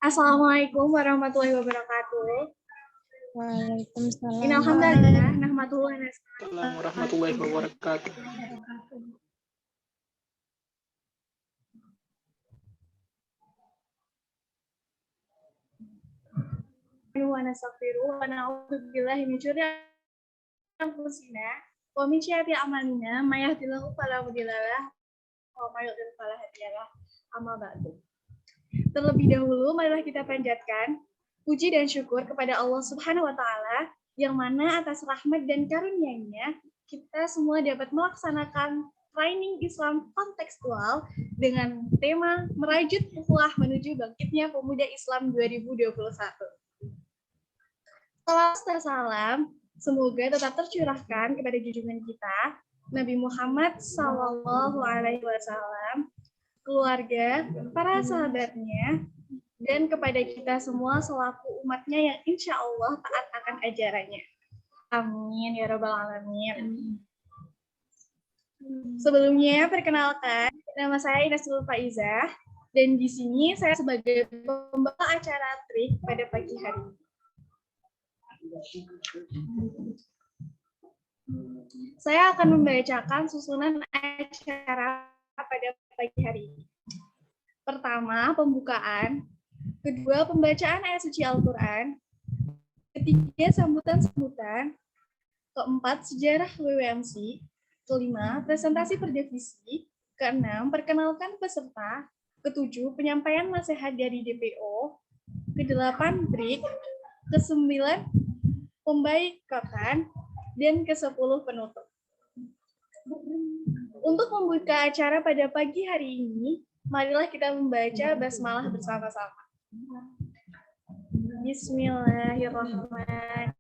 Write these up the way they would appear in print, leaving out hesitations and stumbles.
Assalamualaikum warahmatullahi wabarakatuh. Waalaikumsalam. Innalhamdulillah nahmaduhu wa Assalamualaikum warahmatullahi wabarakatuh. nastaghfiruh wa na'udzu billahi min syururi anfusina wa min syarri a'malina may yahdihillahu fala mudilla lahu wa may yudlil fala hadiya lahu. Amma ba'du. Terlebih dahulu marilah kita panjatkan puji dan syukur kepada Allah Subhanahu wa taala yang mana atas rahmat dan karunia-Nya kita semua dapat melaksanakan training Islam kontekstual dengan tema merajut ukhuwah menuju bangkitnya pemuda Islam 2021. Salam, semoga tetap tercurahkan kepada junjungan kita Nabi Muhammad Sallallahu Alaihi Wasallam, keluarga, para sahabatnya, dan kepada kita semua selaku umatnya yang insya Allah taat akan ajarannya. Amin ya rabbal alamin. Sebelumnya perkenalkan, nama saya Inasul Faizah dan di sini saya sebagai pembawa acara trik pada pagi hari ini. Saya akan membacakan susunan acara pada pagi hari ini. Pertama, pembukaan. Kedua, pembacaan ayat suci Al-Quran. Ketiga, sambutan-sambutan. Keempat, sejarah WWMC. Kelima, presentasi perdevisi. Keenam, perkenalkan peserta. Ketujuh, penyampaian nasihat dari DPO. Kedelapan, break. Kesembilan, pembaikotan. Dan ke-10 penutup. Untuk membuka acara pada pagi hari ini, marilah kita membaca basmalah bersama-sama. Bismillahirrahmanirrahim.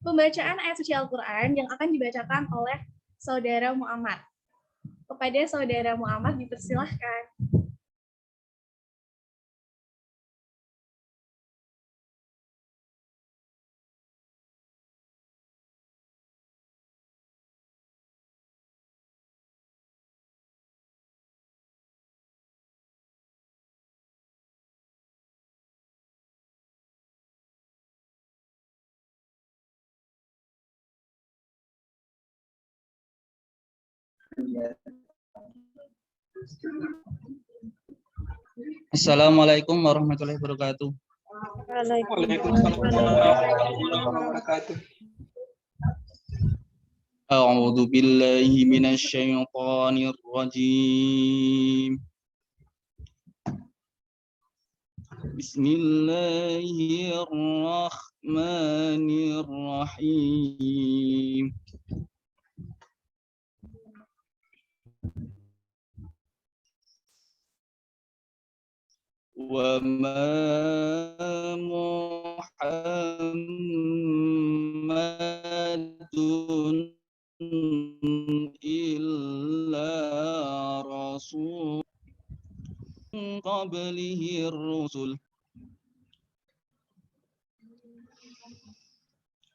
Pembacaan ayat suci Al-Quran yang akan dibacakan oleh Saudara Muhammad. Kepada Saudara Muhammad dipersilahkan. Assalamualaikum warahmatullahi wabarakatuh. Waalaikumsalam warahmatullahi wabarakatuh. A'udzu billahi minasy syaithanir rajim. Bismillahirrahmanirrahim. Wa ma Muhammadun illa rasul qablihi rusul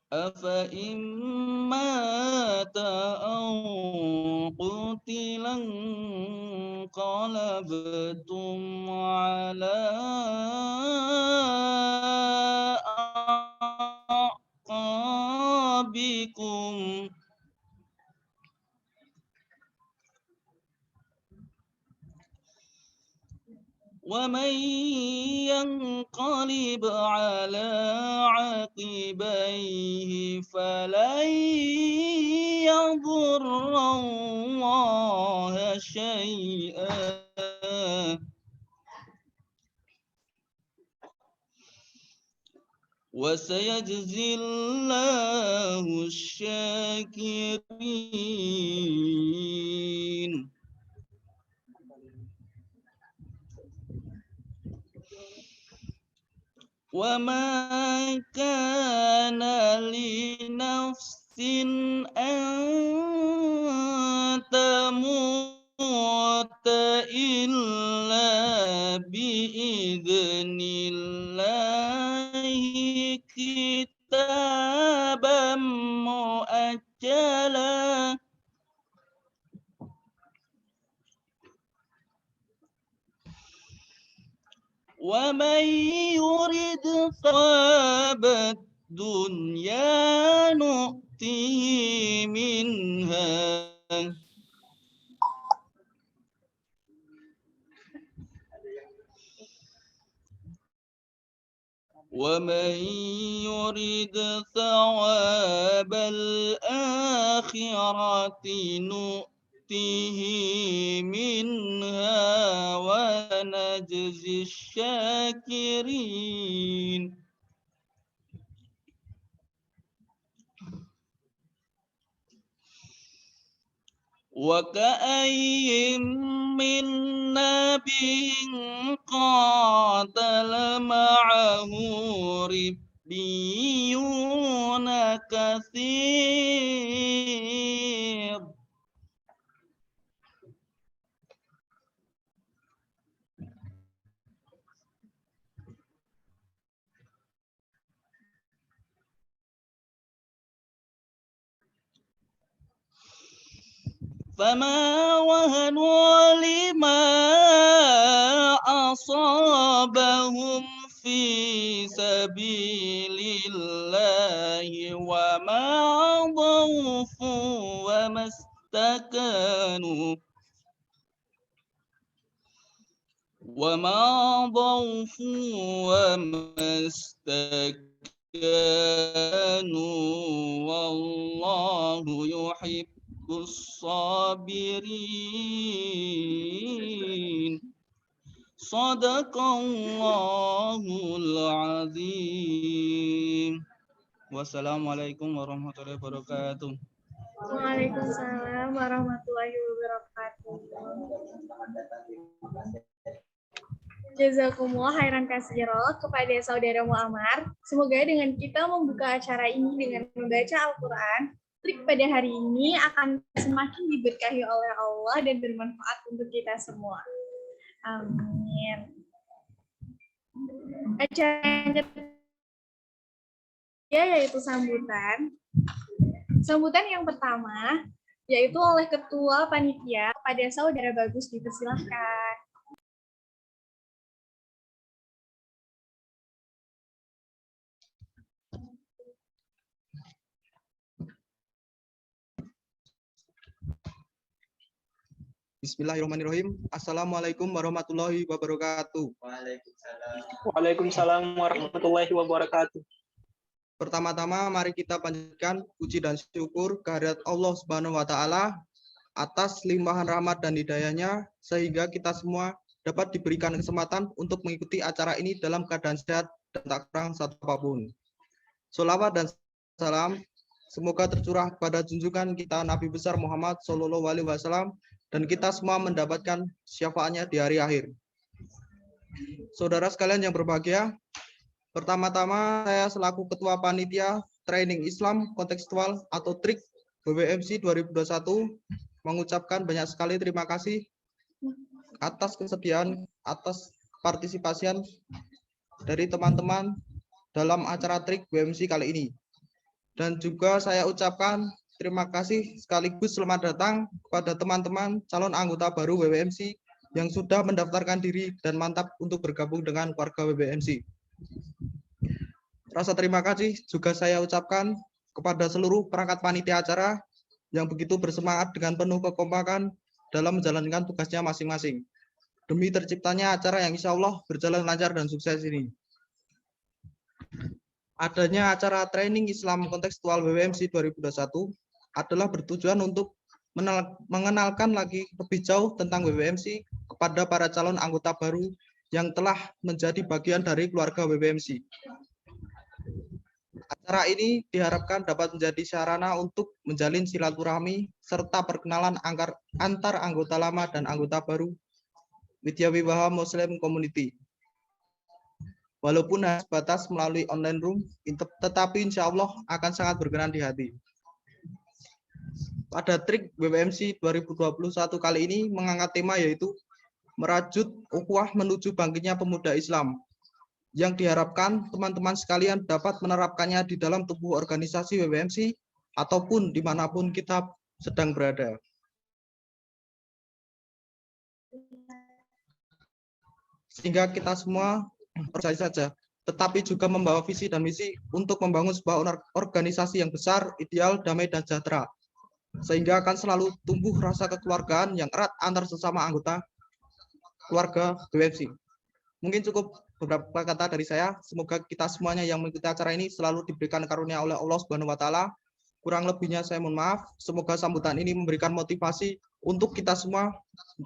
afa imma ta'aw qutilan qalabtum ala aqabikum wa man yanqalib ala aqibaihi falan yadurra Allaha syai'an wa sayajzillahu asy-syakirin. Wa ma kana li nafsin an tamuta illa bi'idnillahi kitaban mu'ajjala عجلا ومن يرد ثواب الدنيا نؤته منها ومن يرد ثواب الآخرة نؤته منها ونجزي الشاكرين وكأي من نبي قاتل معه ربيون كثير فما وهنوا لما أصابهم في سبيل الله وما ضعفوا وما استكانوا والله يحب الصابرين صدق الله العظيم wassalamualaikum warahmatullahi wabarakatuh. Waalaikumsalam warahmatullahi wabarakatuh. Jazakumullah khairan katsira kepada saudara Muammar. Semoga dengan kita membuka acara ini dengan membaca Al-Quran, trik pada hari ini akan semakin diberkahi oleh Allah dan bermanfaat untuk kita semua. Amin. Acara yaitu sambutan. Sambutan yang pertama yaitu oleh Ketua Panitia kepada Saudara Bagus, dipersilahkan. Bismillahirrahmanirrahim. Assalamualaikum warahmatullahi wabarakatuh. Waalaikumsalam warahmatullahi wabarakatuh. Pertama-tama mari kita panjatkan puji dan syukur kehadirat Allah Subhanahu wa taala atas limpahan rahmat dan hidayahnya sehingga kita semua dapat diberikan kesempatan untuk mengikuti acara ini dalam keadaan sehat dan tak kurang satu apapun. Sholawat dan salam semoga tercurah kepada junjungan kita Nabi besar Muhammad SAW dan kita semua mendapatkan syafaatnya di hari akhir. Saudara sekalian yang berbahagia, pertama-tama saya selaku Ketua Panitia Training Islam Kontekstual atau TRIK WWMC 2021 mengucapkan banyak sekali terima kasih atas kesediaan, atas partisipasian dari teman-teman dalam acara TRIK WWMC kali ini. Dan juga saya ucapkan terima kasih sekaligus selamat datang kepada teman-teman calon anggota baru WWMC yang sudah mendaftarkan diri dan mantap untuk bergabung dengan keluarga WWMC. Rasa terima kasih juga saya ucapkan kepada seluruh perangkat panitia acara yang begitu bersemangat dengan penuh kekompakan dalam menjalankan tugasnya masing-masing. Demi terciptanya acara yang insya Allah berjalan lancar dan sukses ini. Adanya acara training Islam kontekstual WWMC 2021 adalah bertujuan untuk mengenalkan lagi lebih jauh tentang WWMC kepada para calon anggota baru yang telah menjadi bagian dari keluarga WWMC. Acara ini diharapkan dapat menjadi sarana untuk menjalin silaturahmi serta perkenalan antar anggota lama dan anggota baru Widya Wibawa Muslim Community. Walaupun hanya sebatas melalui online room, tetapi insya Allah akan sangat berkenan di hati. Pada TRIK WWMC 2021 kali ini mengangkat tema yaitu merajut ukhuwah menuju bangkitnya pemuda Islam, yang diharapkan teman-teman sekalian dapat menerapkannya di dalam tubuh organisasi WWMC ataupun dimanapun kita sedang berada. Sehingga kita semua percaya saja, tetapi juga membawa visi dan misi untuk membangun sebuah organisasi yang besar, ideal, damai, dan sejahtera. Sehingga akan selalu tumbuh rasa kekeluargaan yang erat antar sesama anggota keluarga BWMC. Mungkin cukup beberapa kata dari saya. Semoga kita semuanya yang mengikuti acara ini selalu diberikan karunia oleh Allah Subhanahu wa Ta'ala. Kurang lebihnya saya mohon maaf. Semoga sambutan ini memberikan motivasi untuk kita semua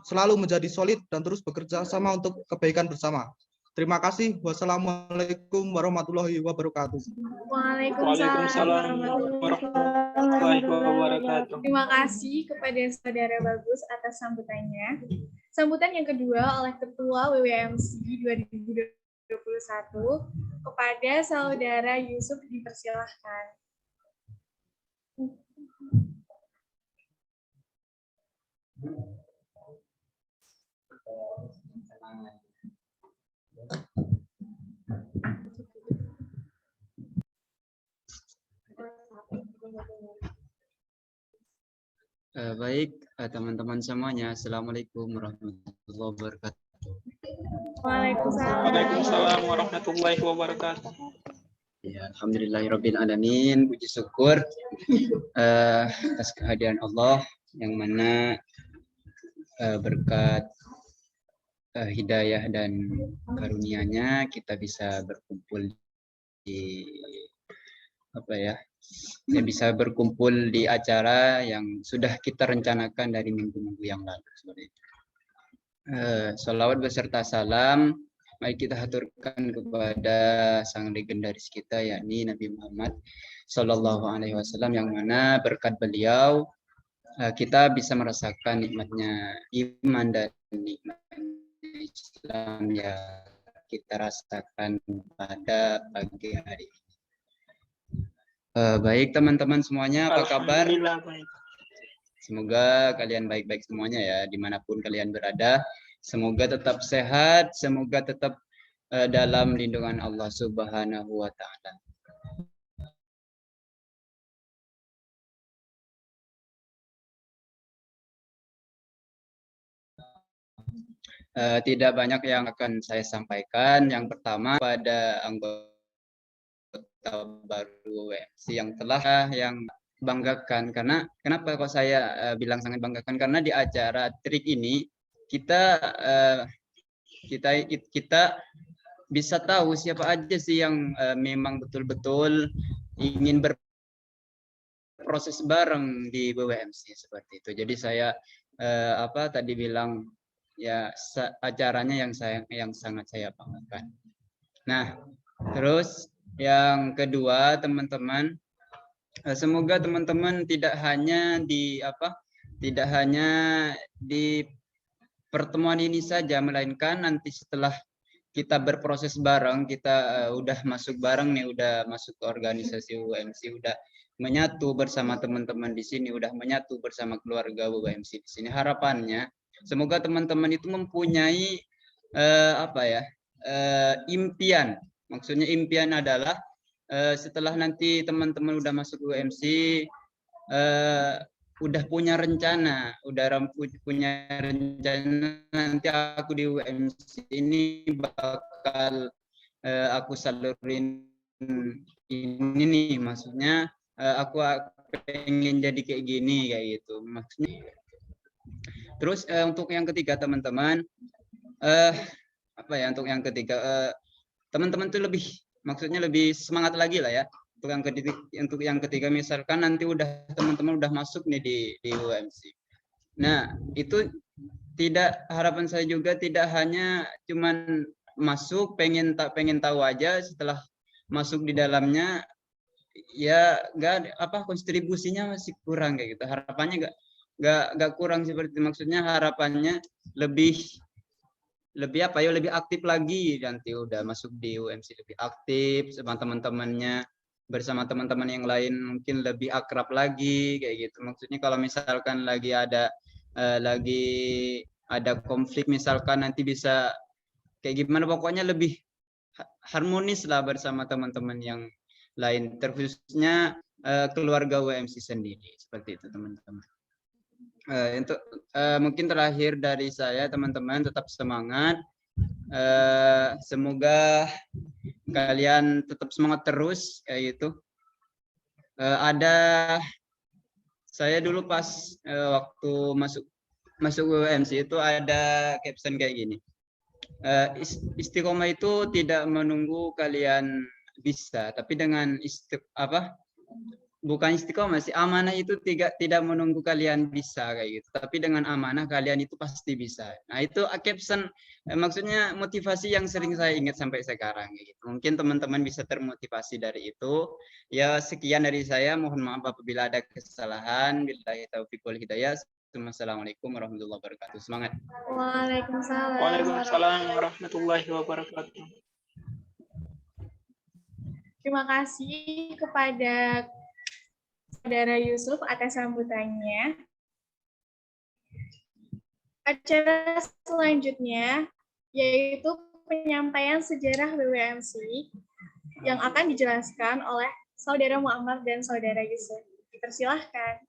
selalu menjadi solid dan terus bekerja sama untuk kebaikan bersama. Terima kasih. Wassalamualaikum warahmatullahi wabarakatuh. Waalaikumsalam warahmatullahi wabarakatuh. Terima kasih kepada Saudara Bagus atas sambutannya. Sambutan yang kedua oleh Ketua WWMC 2021 kepada Saudara Yusuf, dipersilahkan. Baik, teman-teman semuanya, Assalamualaikum warahmatullahi wabarakatuh. Waalaikumsalam warahmatullahi wabarakatuh. Ya, alhamdulillahirrabbilalamin, puji syukur atas kehadiran Allah yang mana berkat hidayah dan karunia-Nya kita bisa berkumpul di bisa berkumpul di acara yang sudah kita rencanakan dari minggu-minggu yang lalu. Sholawat beserta salam mari kita haturkan kepada sang legendaris kita, yakni Nabi Muhammad Sallallahu Alaihi Wasallam, yang mana berkat beliau kita bisa merasakan nikmatnya iman dan nikmatnya Islam yang kita rasakan pada pagi hari ini. Baik teman-teman semuanya, apa kabar? Semoga kalian baik-baik semuanya ya, dimanapun kalian berada. Semoga tetap sehat, semoga tetap dalam lindungan Allah Subhanahu wa Ta'ala. Tidak banyak yang akan saya sampaikan. Yang pertama, pada anggota baru WMC yang telah yang banggakan, karena kenapa kok saya bilang sangat banggakan, karena di acara trik ini kita bisa tahu siapa aja sih yang memang betul-betul ingin berproses bareng di WMC seperti itu. Jadi saya tadi bilang ya acaranya yang sangat saya banggakan. Nah, terus yang kedua, teman-teman, semoga teman-teman tidak hanya di pertemuan ini saja, melainkan nanti setelah kita berproses bareng, kita udah masuk bareng nih, udah masuk ke organisasi WMC, udah menyatu bersama teman-teman di sini, udah menyatu bersama keluarga WMC di sini. Harapannya semoga teman-teman itu mempunyai impian. Maksudnya impian adalah setelah nanti teman-teman udah masuk UMC, udah punya rencana nanti aku di UMC ini bakal aku salurin ini nih, maksudnya aku pengen jadi kayak gini, kayak gitu maksudnya. Terus untuk yang ketiga teman-teman, untuk yang ketiga teman-teman tuh lebih semangat lagi lah ya. Untuk yang ketiga misalkan nanti teman-teman udah masuk nih di UMC. Nah, itu harapan saya juga tidak hanya cuman masuk pengen tahu aja, setelah masuk di dalamnya ya kontribusinya masih kurang kayak gitu. Harapannya nggak kurang seperti itu. Maksudnya harapannya lebih aktif lagi, nanti udah masuk di UMC lebih aktif sama teman-temannya, bersama teman-teman yang lain mungkin lebih akrab lagi kayak gitu. Maksudnya kalau misalkan lagi ada konflik misalkan, nanti bisa kayak gimana, pokoknya lebih harmonis lah bersama teman-teman yang lain. Terkhususnya keluarga UMC sendiri. Seperti itu teman-teman. Untuk mungkin terakhir dari saya teman-teman, tetap semangat. Semoga kalian tetap semangat terus kayak gitu. Saya dulu pas waktu masuk UMC itu ada caption kayak gini. Istiqomah itu tidak menunggu kalian bisa, tapi dengan bukan istiqomah sih, amanah itu tidak menunggu kalian bisa kayak gitu, tapi dengan amanah kalian itu pasti bisa. Nah itu caption, maksudnya motivasi yang sering saya ingat sampai sekarang kayak gitu. Mungkin teman-teman bisa termotivasi dari itu. Ya sekian dari saya, mohon maaf apabila ada kesalahan. Billahi taufiq wal hidayah. Assalamualaikum warahmatullahi wabarakatuh. Semangat. Waalaikumsalam. Waalaikumsalam warahmatullahi wabarakatuh. Terima kasih kepada Saudara Yusuf atas sambutannya. Acara selanjutnya yaitu penyampaian sejarah BWMC yang akan dijelaskan oleh Saudara Muammar dan Saudara Yusuf. Dipersilahkan.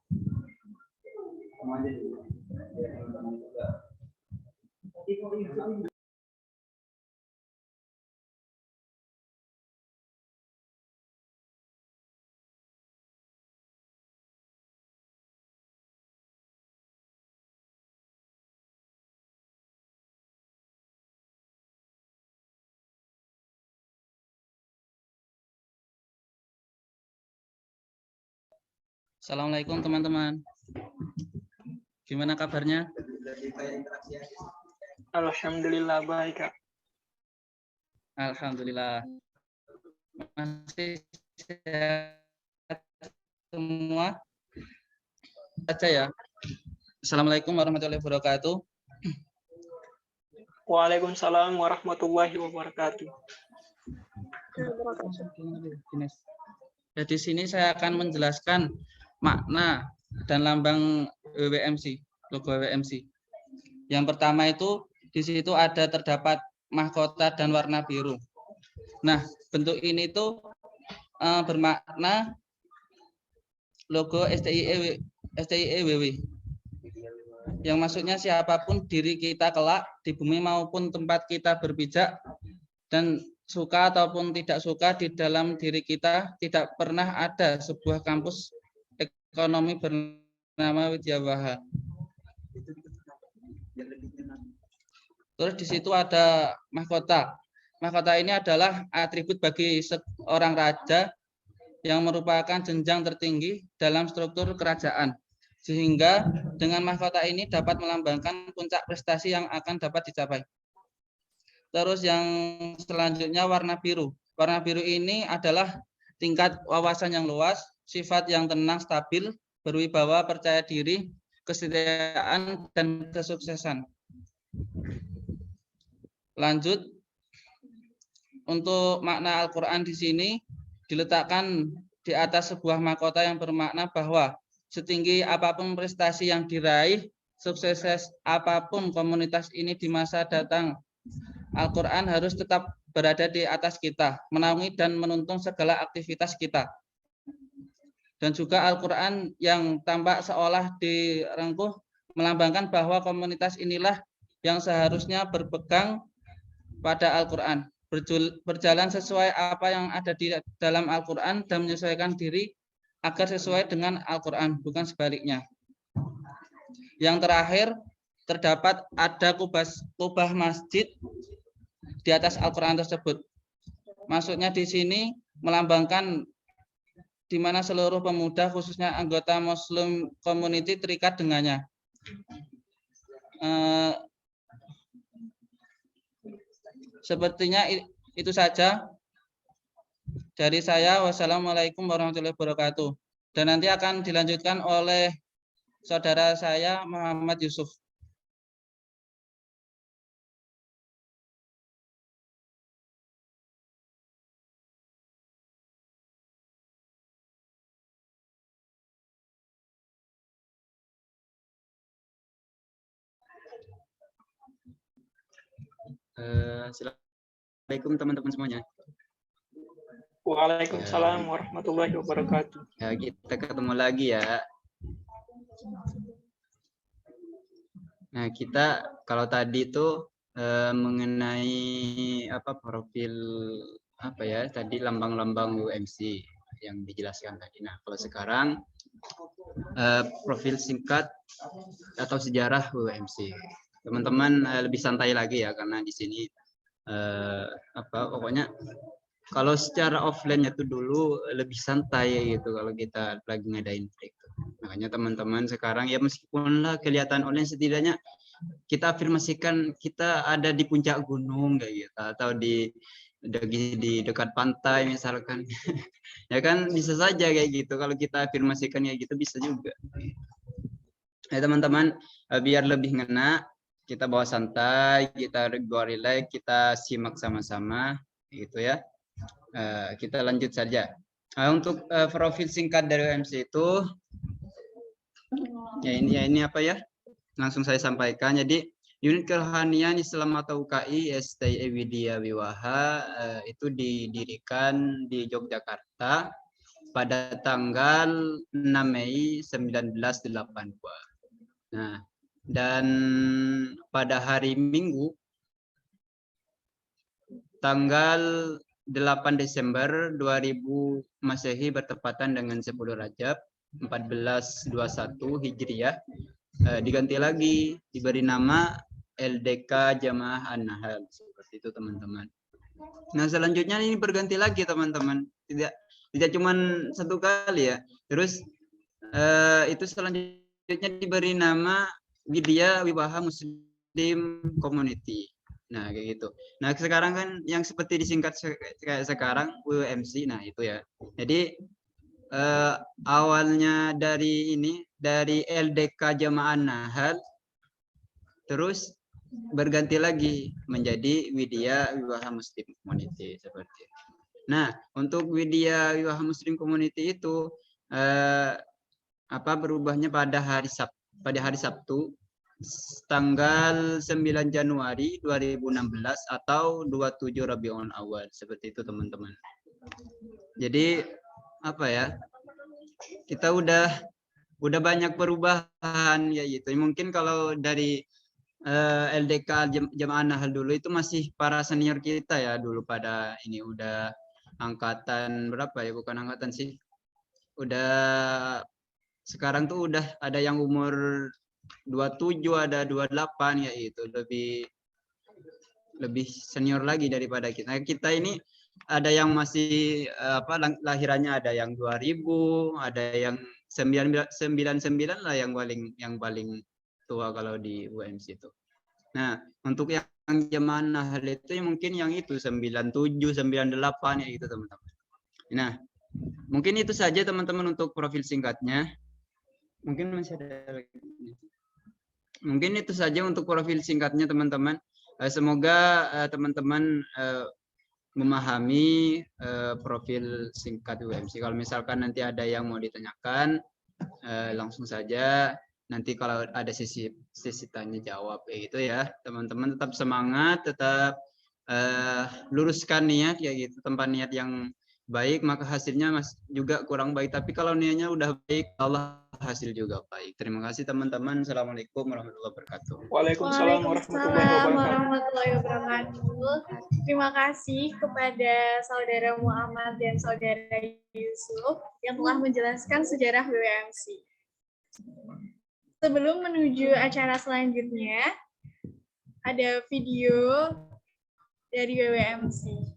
Assalamualaikum teman-teman. Gimana kabarnya? Alhamdulillah baik, Kak. Alhamdulillah. Masih sehat semua? Baca ya. Assalamualaikum warahmatullahi wabarakatuh. Waalaikumsalam warahmatullahi wabarakatuh. Jadi di sini saya akan menjelaskan makna dan lambang WWMC, logo WWMC. Yang pertama itu di situ terdapat mahkota dan warna biru. Nah, bentuk ini itu bermakna logo STIEWW. Yang maksudnya siapapun diri kita kelak di bumi maupun tempat kita berpijak dan suka ataupun tidak suka di dalam diri kita tidak pernah ada sebuah kampus ekonomi bernama Widyawaha. Terus di situ ada mahkota. Mahkota ini adalah atribut bagi seorang raja yang merupakan jenjang tertinggi dalam struktur kerajaan. Sehingga dengan mahkota ini dapat melambangkan puncak prestasi yang akan dapat dicapai. Terus yang selanjutnya warna biru. Warna biru ini adalah tingkat wawasan yang luas, sifat yang tenang, stabil, berwibawa, percaya diri, kesetiaan, dan kesuksesan. Lanjut, untuk makna Al-Quran di sini diletakkan di atas sebuah mahkota yang bermakna bahwa setinggi apapun prestasi yang diraih, sukses apapun komunitas ini di masa datang, Al-Quran harus tetap berada di atas kita, menaungi dan menuntun segala aktivitas kita. Dan juga Al-Quran yang tampak seolah direngkuh melambangkan bahwa komunitas inilah yang seharusnya berpegang pada Al-Quran, berjalan sesuai apa yang ada di dalam Al-Quran dan menyesuaikan diri agar sesuai dengan Al-Quran, bukan sebaliknya. Yang terakhir, terdapat ada kubah masjid di atas Al-Quran tersebut. Maksudnya di sini melambangkan di mana seluruh pemuda khususnya anggota Muslim community terikat dengannya. Sepertinya itu saja dari saya. Wassalamualaikum warahmatullahi wabarakatuh. Dan nanti akan dilanjutkan oleh saudara saya Muhammad Yusuf. Assalamualaikum teman-teman semuanya. Waalaikumsalam warahmatullahi wabarakatuh. Ya, kita ketemu lagi ya. Nah, kita kalau tadi itu mengenai apa profil apa ya tadi lambang-lambang UMC yang dijelaskan tadi. Nah, kalau sekarang profil singkat atau sejarah UMC. Teman-teman lebih santai lagi ya karena di sini apa pokoknya kalau secara offline-nya tuh dulu lebih santai gitu kalau kita lagi ngadain break. Makanya teman-teman sekarang ya meskipun lah kelihatan online setidaknya kita afirmasikan kita ada di puncak gunung kayak gitu atau di dekat pantai misalkan. Ya kan bisa saja kayak gitu kalau kita afirmasikan kayak gitu bisa juga. Ya teman-teman biar lebih ngena kita bawa santai, kita bawa relax, kita simak sama-sama gitu ya. Kita lanjut saja. Untuk profil singkat dari UMC itu ya ini apa ya? Langsung saya sampaikan. Jadi unit kerohanian Islam atau UKI STI Widya Wiwaha itu didirikan di Yogyakarta pada tanggal 6 Mei 1982. Nah, dan pada hari Minggu tanggal 8 Desember 2000 Masehi bertepatan dengan 10 Rajab 1421 Hijriah diganti lagi diberi nama LDK Jamaah An-Nahl seperti itu teman-teman. Nah, selanjutnya ini berganti lagi teman-teman. Tidak cuma satu kali ya. Terus itu selanjutnya diberi nama Widya Wiwaha Muslim Community. Nah, kayak gitu. Nah, sekarang kan yang seperti disingkat kayak sekarang UMC. Nah, itu ya. Jadi awalnya dari LDK Jamaah Nahl terus berganti lagi menjadi Widya Wiwaha Muslim Community seperti itu. Nah, untuk Widya Wiwaha Muslim Community itu berubahnya pada hari Sabtu tanggal 9 Januari 2016 atau 27 Rabiul Awal seperti itu teman-teman. Jadi apa ya? Kita udah banyak perubahan ya gitu. Mungkin kalau dari LDK Jamaah Nahl dulu itu masih para senior kita ya dulu pada ini udah angkatan berapa ya? Bukan angkatan sih. Udah sekarang tuh udah ada yang umur 27 ada 28 ya itu lebih senior lagi daripada kita. Nah, kita ini ada yang masih lahirannya ada yang 2000, ada yang 99 lah yang paling tua kalau di UMC itu. Nah, untuk yang Jamaah Nahl itu mungkin yang itu 97, 98 ya itu teman-teman. Nah, mungkin itu saja teman-teman untuk profil singkatnya. Mungkin masih ada lagi. Mungkin itu saja untuk profil singkatnya teman-teman. Semoga teman-teman memahami profil singkat UMC. Kalau misalkan nanti ada yang mau ditanyakan, langsung saja. Nanti kalau ada sesi tanya jawab gitu ya. Teman-teman tetap semangat, tetap luruskan niat ya gitu. Tempat niat yang baik maka hasilnya juga kurang baik. Tapi kalau niatnya udah baik, Allah hasil juga baik. Terima kasih teman-teman. Assalamualaikum warahmatullahi wabarakatuh. Waalaikumsalam warahmatullahi wabarakatuh. Terima kasih kepada saudara Muhammad dan saudara Yusuf yang telah menjelaskan sejarah WMC. Sebelum menuju acara selanjutnya, ada video dari WMC.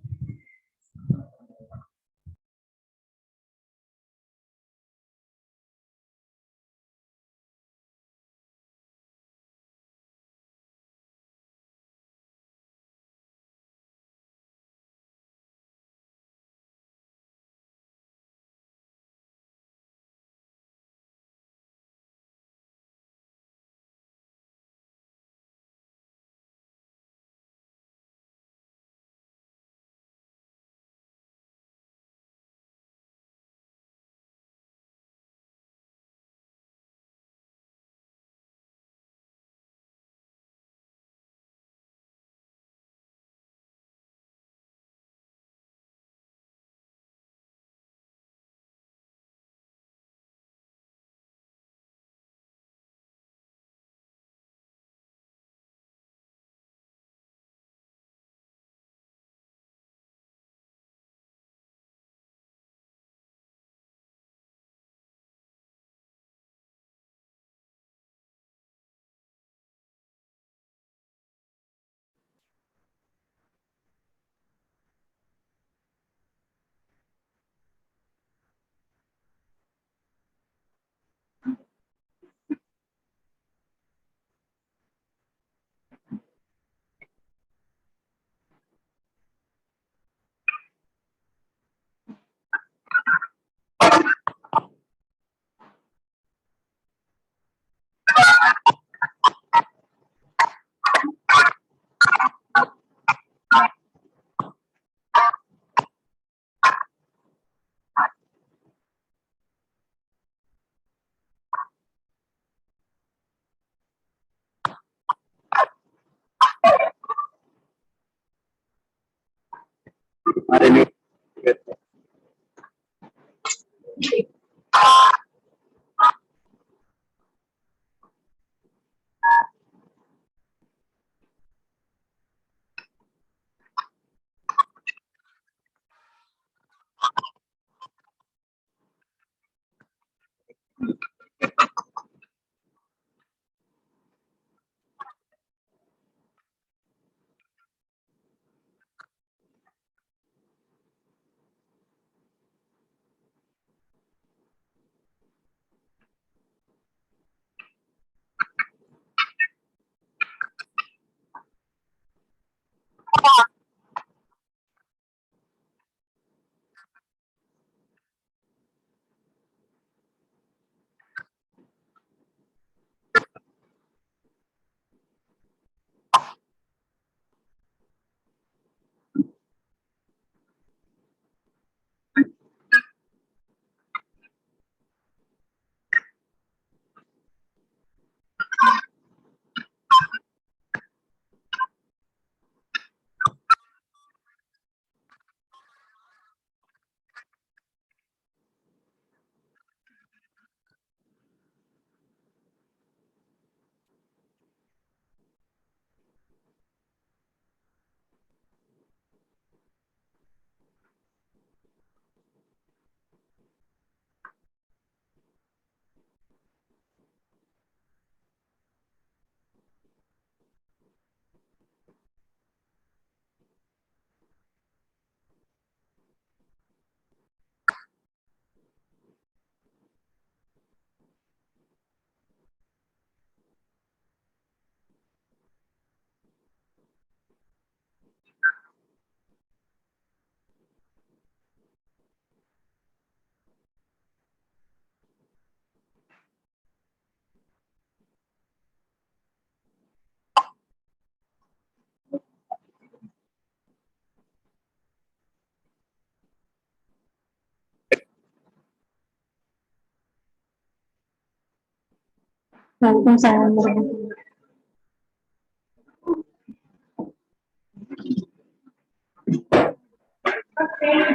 Waalaikumsalam warahmatullahi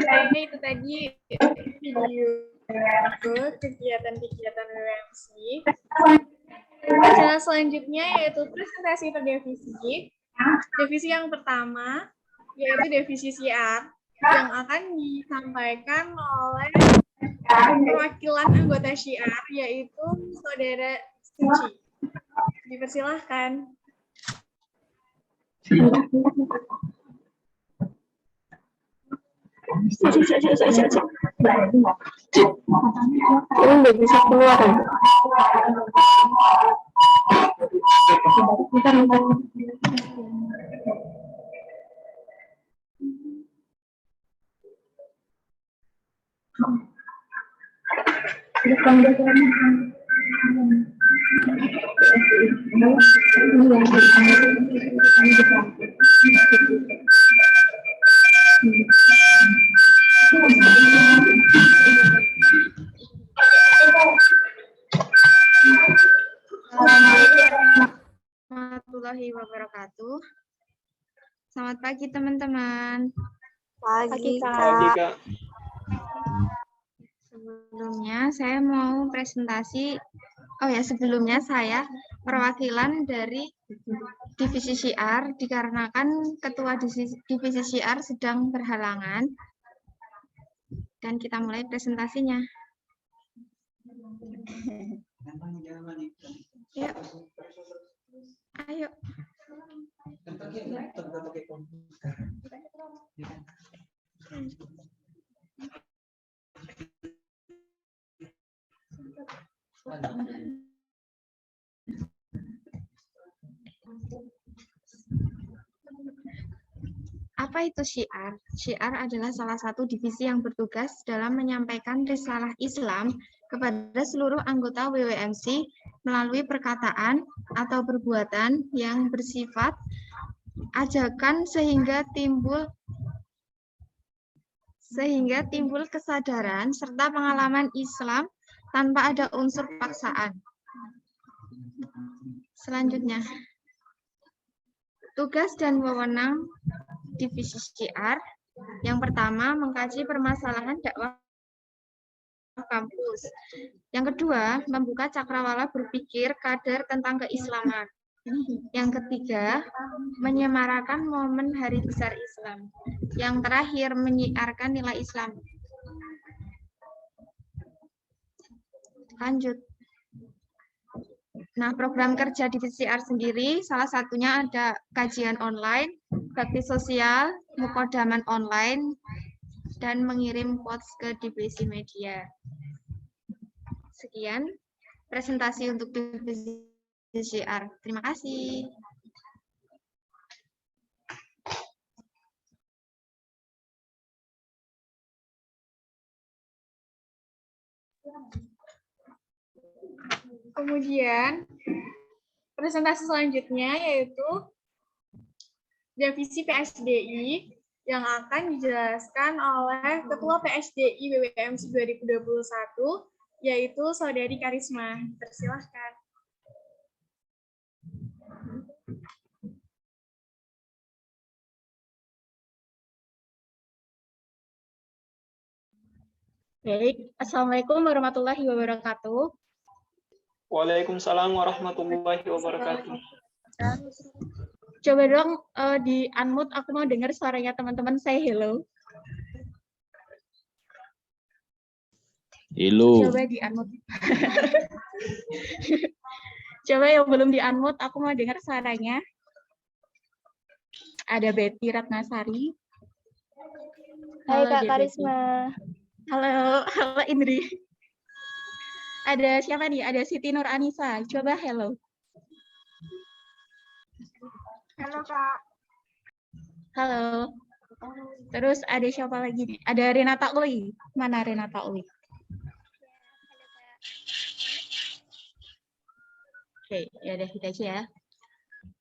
Nah, itu tadi video kegiatan-kegiatan WMC. Acara selanjutnya yaitu presentasi per divisi. Divisi yang pertama yaitu divisi siar yang akan disampaikan oleh perwakilan anggota syiar yaitu Saudara Suci. Dipersilahkan. Ini nggak bisa keluar ya? Bentar. Warahmatullahi wabarakatuh. Selamat pagi teman-teman. Pagi, Pagi, Kak. Sebelumnya saya mau presentasi. Sebelumnya saya perwakilan dari divisi syiar dikarenakan ketua divisi syiar sedang berhalangan. Dan kita mulai presentasinya. Yuk. Ayo. Apa itu syiar? Syiar adalah salah satu divisi yang bertugas dalam menyampaikan risalah Islam kepada seluruh anggota WWMC melalui perkataan atau perbuatan yang bersifat ajakan sehingga timbul kesadaran serta pengalaman Islam tanpa ada unsur paksaan. Selanjutnya, tugas dan wewenang divisi syiar Yang pertama, mengkaji permasalahan dakwah kampus. Yang kedua, membuka cakrawala berpikir kader tentang keislaman. Yang ketiga, menyemarakan momen Hari Besar Islam. Yang terakhir, menyiarkan nilai Islam. Lanjut. Nah, program kerja di VCR sendiri, salah satunya ada kajian online, bakti sosial, mukodaman online, dan mengirim quotes ke divisi media. Sekian presentasi untuk divisi VCR. Terima kasih. Kemudian presentasi selanjutnya yaitu divisi PSDI yang akan dijelaskan oleh Ketua PSDI WWMC 2021 yaitu Saudari Karisma. Persilahkan. Baik, Assalamualaikum warahmatullahi wabarakatuh. Waalaikumsalam warahmatullahi wabarakatuh. Coba dong di unmute, aku mau dengar suaranya teman-teman. Say hello. Hello. Coba di unmute. Coba yang belum di unmute, aku mau dengar suaranya. Ada Betty Ratnasari. Hai Kak Betty. Karisma. Halo, halo Indri. Ada siapa nih? Ada Siti Nur Anissa. Coba hello. Halo Kak. Halo. Terus ada siapa lagi nih? Ada Renata Uli. Mana Renata Uli? Oke, ya udah kita aja ya.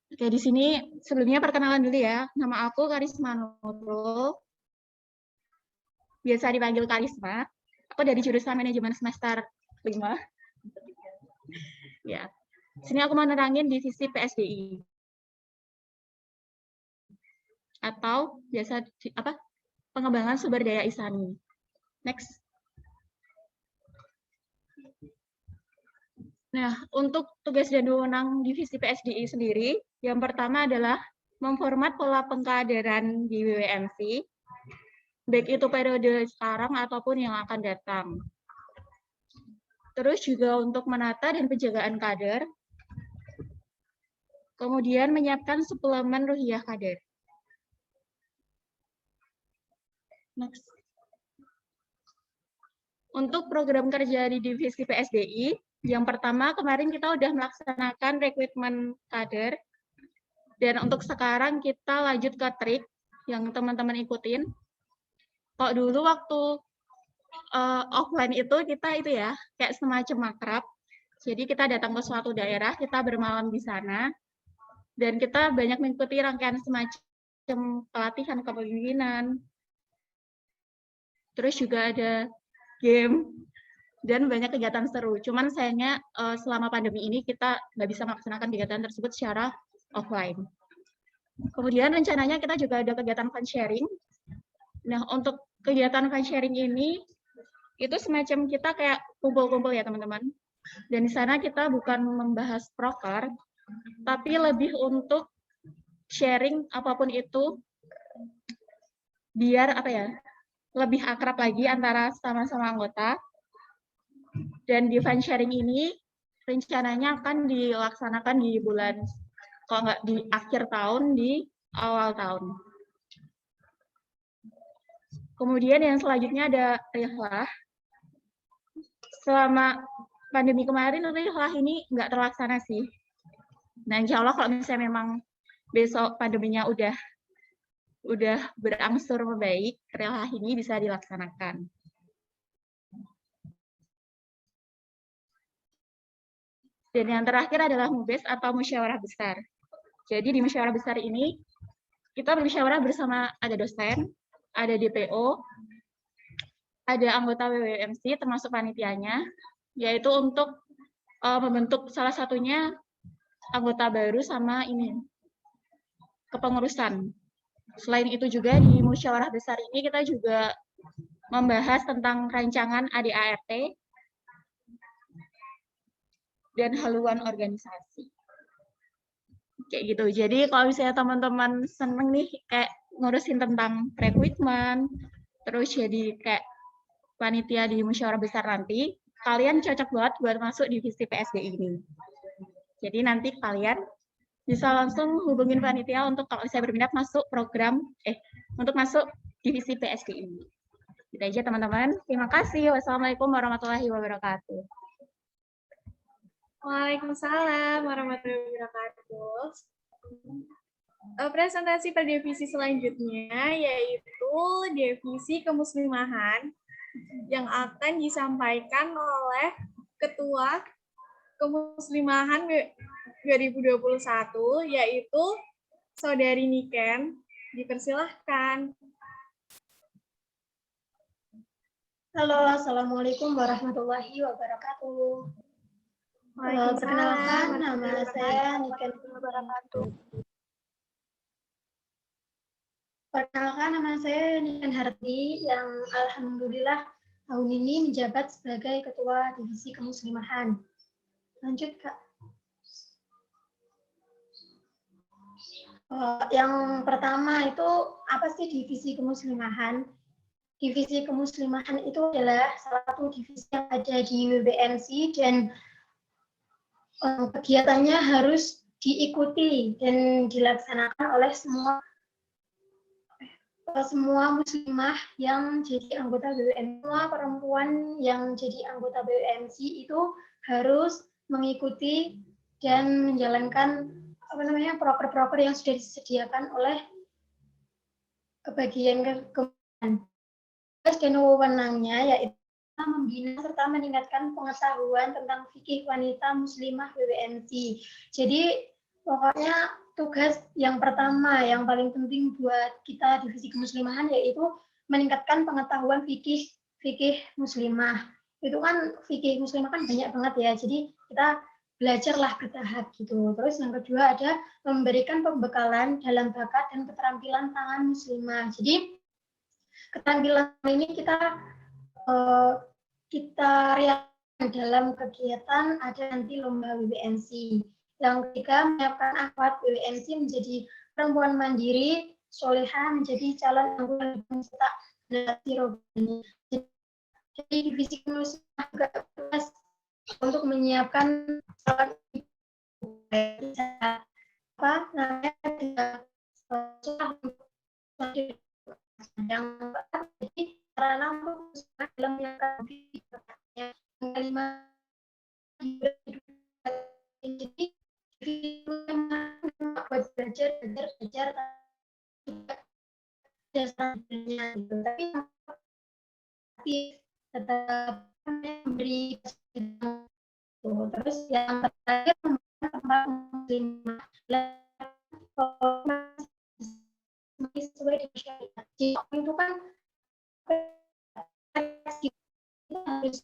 Oke, di sini sebelumnya perkenalan dulu ya. Nama aku Karisma Nurul. Biasa dipanggil Karisma. Aku dari jurusan manajemen semester 5. Ya. Sini aku mau nerangin divisi PSDI. Atau biasa pengembangan sumber daya ISANI. Next. Nah, untuk tugas dan wewenang divisi PSDI sendiri, yang pertama adalah memformat pola pengkaderan di WWMC, baik itu periode sekarang ataupun yang akan datang. Terus juga untuk menata dan penjagaan kader, kemudian menyiapkan suplemen ruhiyah kader. Next. Untuk program kerja di divisi PSDI, yang pertama kemarin kita udah melaksanakan rekrutmen kader, dan untuk sekarang kita lanjut ke trik yang teman-teman ikutin. Kok dulu waktu offline itu kita itu ya kayak semacam makrab. Jadi kita datang ke suatu daerah, kita bermalam di sana, dan kita banyak mengikuti rangkaian semacam pelatihan kepemimpinan. Terus juga ada game dan banyak kegiatan seru. Cuman sayangnya selama pandemi ini kita nggak bisa melaksanakan kegiatan tersebut secara offline. Kemudian rencananya kita juga ada kegiatan fun sharing. Nah, untuk kegiatan fun sharing ini itu semacam kita kayak kumpul-kumpul ya teman-teman. Dan di sana kita bukan membahas proker, tapi lebih untuk sharing apapun itu biar lebih akrab lagi antara sama-sama anggota. Dan di fun sharing ini rencananya akan dilaksanakan di bulan, kalau nggak di akhir tahun, di awal tahun. Kemudian yang selanjutnya ada rihlah. Selama pandemi kemarin, rihlah ini nggak terlaksana sih. Nah, insya Allah kalau misalnya memang besok pandeminya udah berangsur membaik, rihlah ini bisa dilaksanakan. Dan yang terakhir adalah MUBES atau musyawarah besar. Jadi di musyawarah besar ini, kita bermusyawarah bersama ada dosen, ada DPO, ada anggota WWMC termasuk panitianya, yaitu untuk membentuk salah satunya anggota baru sama ini kepengurusan. Selain itu juga di musyawarah besar ini kita juga membahas tentang rancangan ADART dan haluan organisasi. Kayak gitu. Jadi kalau misalnya teman-teman seneng nih kayak ngurusin tentang recruitment, terus jadi kayak panitia di musyawarah besar nanti, kalian cocok banget buat masuk divisi PSD ini. Jadi nanti kalian bisa langsung hubungin panitia untuk kalau saya berminat masuk program, untuk masuk divisi PSD ini. Gitu aja teman-teman. Terima kasih. Wassalamualaikum warahmatullahi wabarakatuh. Waalaikumsalam warahmatullahi wabarakatuh. Presentasi pada divisi selanjutnya yaitu divisi kemuslimahan yang akan disampaikan oleh Ketua Kemuslimahan 2021 yaitu Saudari Niken. Dipersilahkan. Halo, Assalamualaikum warahmatullahi wabarakatuh. Waalaikumsalam Perkenalkan, nama warahmatullahi saya Niken. wabarakatuh. Perkenalkan, nama saya Niken Hardi yang alhamdulillah tahun ini menjabat sebagai Ketua Divisi Kemuslimahan. Lanjut, Kak. Yang pertama itu apa sih divisi kemuslimahan? Divisi kemuslimahan itu adalah salah satu divisi yang ada di WBMC dan kegiatannya harus diikuti dan dilaksanakan oleh semua muslimah yang jadi anggota BWMC. Semua perempuan yang jadi anggota BWMC itu harus mengikuti dan menjalankan proker-proker yang sudah disediakan oleh bagian kementerian. Dan wewenangnya yaitu membina serta meningkatkan pengetahuan tentang fikih wanita muslimah BWMC. Jadi pokoknya tugas yang pertama yang paling penting buat kita divisi kemuslimahan yaitu meningkatkan pengetahuan fikih muslimah. Itu kan fikih muslimah kan banyak banget ya. Jadi kita belajarlah bertahap gitu. Terus yang kedua ada memberikan pembekalan dalam bakat dan keterampilan tangan muslimah. Jadi keterampilan ini kita realisasikan dalam kegiatan ada nanti lomba WBMC. Yang ketiga menyiapkan akhwat WBMC menjadi perempuan mandiri, solehah, menjadi calon anggota peserta generasi robbani. Jadi divisi kemuslimahan juga tugas untuk menyiapkan yang jadi sarana untuk dalam menyiapkan yang kelima jadi buat belajar dasarnya gitu tapi tetap memberi terus yang terakhir tempat muslimah sesuai dengan syariat. Itu kan kita harus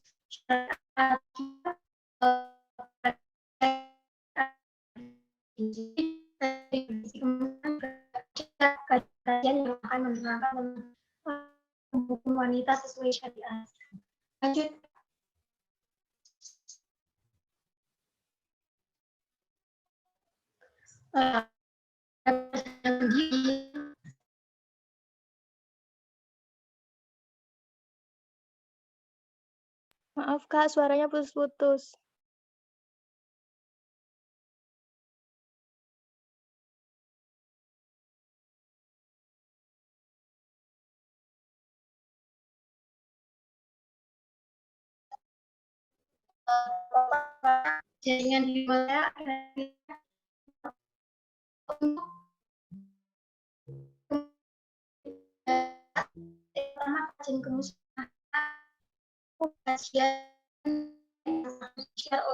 kajian yang akan menerangkan hukum wanita sesuai syariat. Lanjut. Maaf Kak, suaranya putus-putus. Jaringan di mana pertama kajian kemuslimahan kajian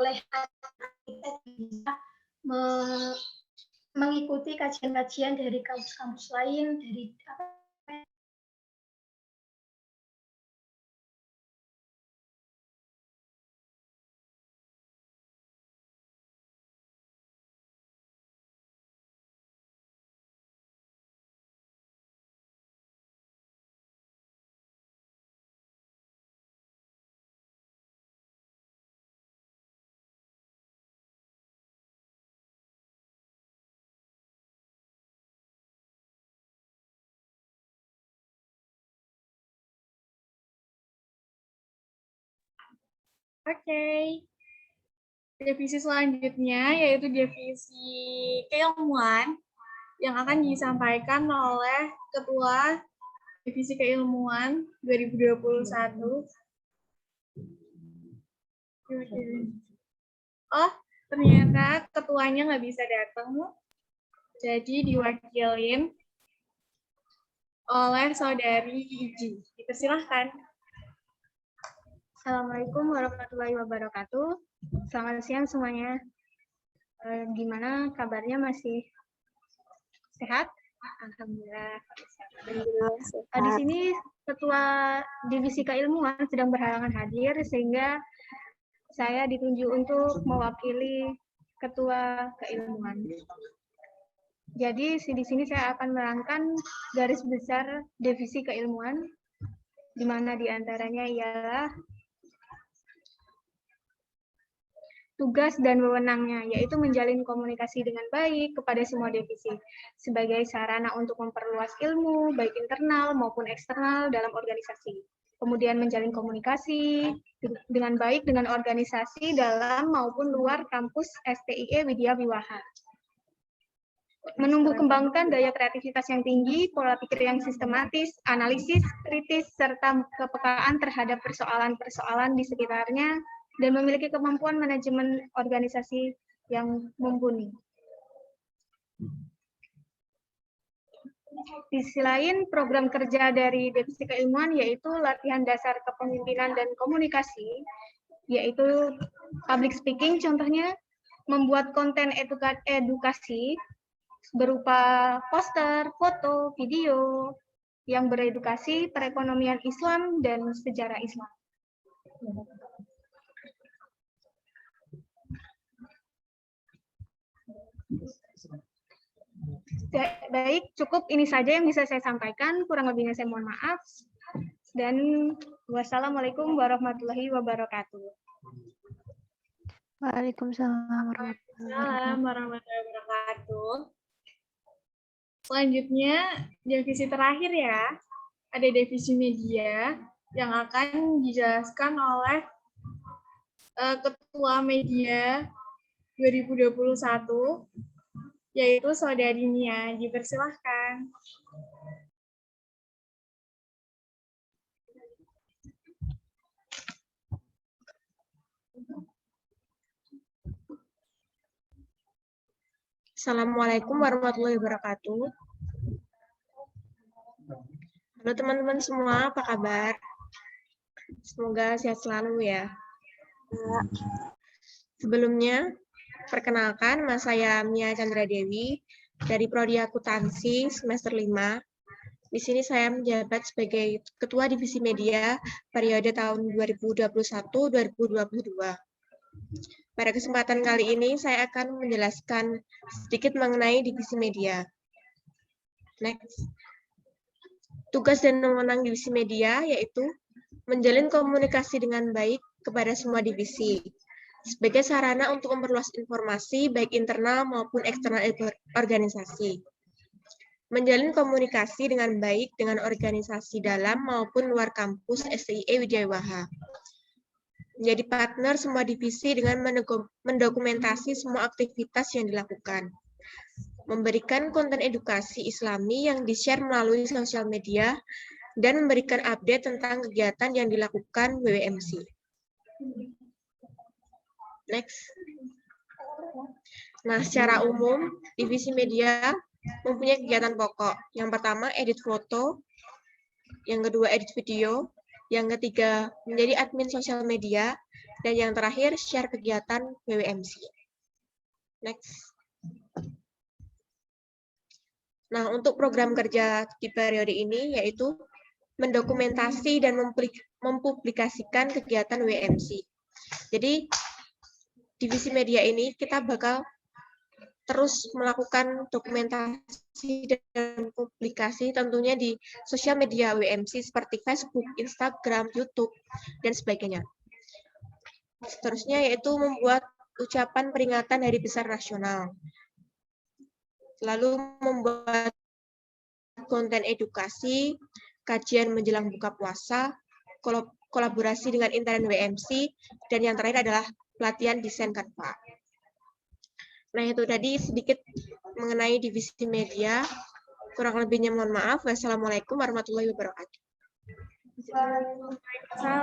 oleh kita bisa mengikuti kajian-kajian dari kampus-kampus lain dari Oke. Divisi selanjutnya yaitu divisi keilmuan yang akan disampaikan oleh Ketua Divisi Keilmuan 2021. Oh, ternyata ketuanya nggak bisa datang. Jadi diwakilin oleh Saudari Iji. Dipersilahkan. Assalamualaikum warahmatullahi wabarakatuh. Selamat siang semuanya. Gimana kabarnya, masih sehat? Alhamdulillah. Di sini Ketua Divisi Keilmuan sedang berhalangan hadir sehingga saya ditunjuk untuk mewakili Ketua Keilmuan. Jadi di sini saya akan menerangkan garis besar Divisi Keilmuan, di mana diantaranya ialah tugas dan wewenangnya, yaitu menjalin komunikasi dengan baik kepada semua divisi, sebagai sarana untuk memperluas ilmu, baik internal maupun eksternal dalam organisasi. Kemudian menjalin komunikasi dengan baik dengan organisasi dalam maupun luar kampus STIE Widya Wiwaha. Menumbuh kembangkan daya kreativitas yang tinggi, pola pikir yang sistematis, analisis kritis, serta kepekaan terhadap persoalan-persoalan di sekitarnya, dan memiliki kemampuan manajemen organisasi yang mumpuni. Di sisi lain, program kerja dari Divisi Keilmuan yaitu latihan dasar kepemimpinan dan komunikasi, yaitu public speaking contohnya, membuat konten edukasi berupa poster, foto, video yang beredukasi perekonomian Islam dan sejarah Islam. Baik, cukup ini saja yang bisa saya sampaikan. Kurang lebihnya saya mohon maaf. Dan wassalamualaikum warahmatullahi wabarakatuh. Waalaikumsalam warahmatullahi wabarakatuh. Selanjutnya, divisi terakhir ya. Ada divisi media yang akan dijelaskan oleh Ketua Media 2021, yaitu Saudari Nia. Dipersilahkan. Assalamualaikum warahmatullahi wabarakatuh. Halo teman-teman semua, apa kabar? Semoga sehat selalu ya. Sebelumnya, perkenalkan, nama saya Mia Chandra Dewi dari Prodi Akuntansi semester 5. Di sini saya menjabat sebagai Ketua Divisi Media periode tahun 2021-2022. Pada kesempatan kali ini, saya akan menjelaskan sedikit mengenai Divisi Media. Next. Tugas dan wewenang Divisi Media yaitu menjalin komunikasi dengan baik kepada semua divisi, sebagai sarana untuk memperluas informasi baik internal maupun eksternal organisasi. Menjalin komunikasi dengan baik dengan organisasi dalam maupun luar kampus STIE Widya Wiwaha. Menjadi partner semua divisi dengan mendokumentasi semua aktivitas yang dilakukan. Memberikan konten edukasi Islami yang di-share melalui sosial media, dan memberikan update tentang kegiatan yang dilakukan WWMC. Next. Nah, secara umum, divisi media mempunyai kegiatan pokok. Yang pertama, edit foto. Yang kedua, edit video. Yang ketiga, menjadi admin sosial media. Dan yang terakhir, share kegiatan WWMC. Next. Nah, untuk program kerja di periode ini yaitu mendokumentasi dan mempublikasikan kegiatan WMC. Jadi, divisi media ini kita bakal terus melakukan dokumentasi dan publikasi tentunya di sosial media WMC seperti Facebook, Instagram, YouTube, dan sebagainya. Seterusnya yaitu membuat ucapan peringatan Hari Besar Nasional. Lalu membuat konten edukasi, kajian menjelang buka puasa, kolaborasi dengan intern WMC, dan yang terakhir adalah pelatihan desain Canva. Nah, itu tadi sedikit mengenai divisi media. Kurang lebihnya mohon maaf. Wassalamualaikum warahmatullahi wabarakatuh.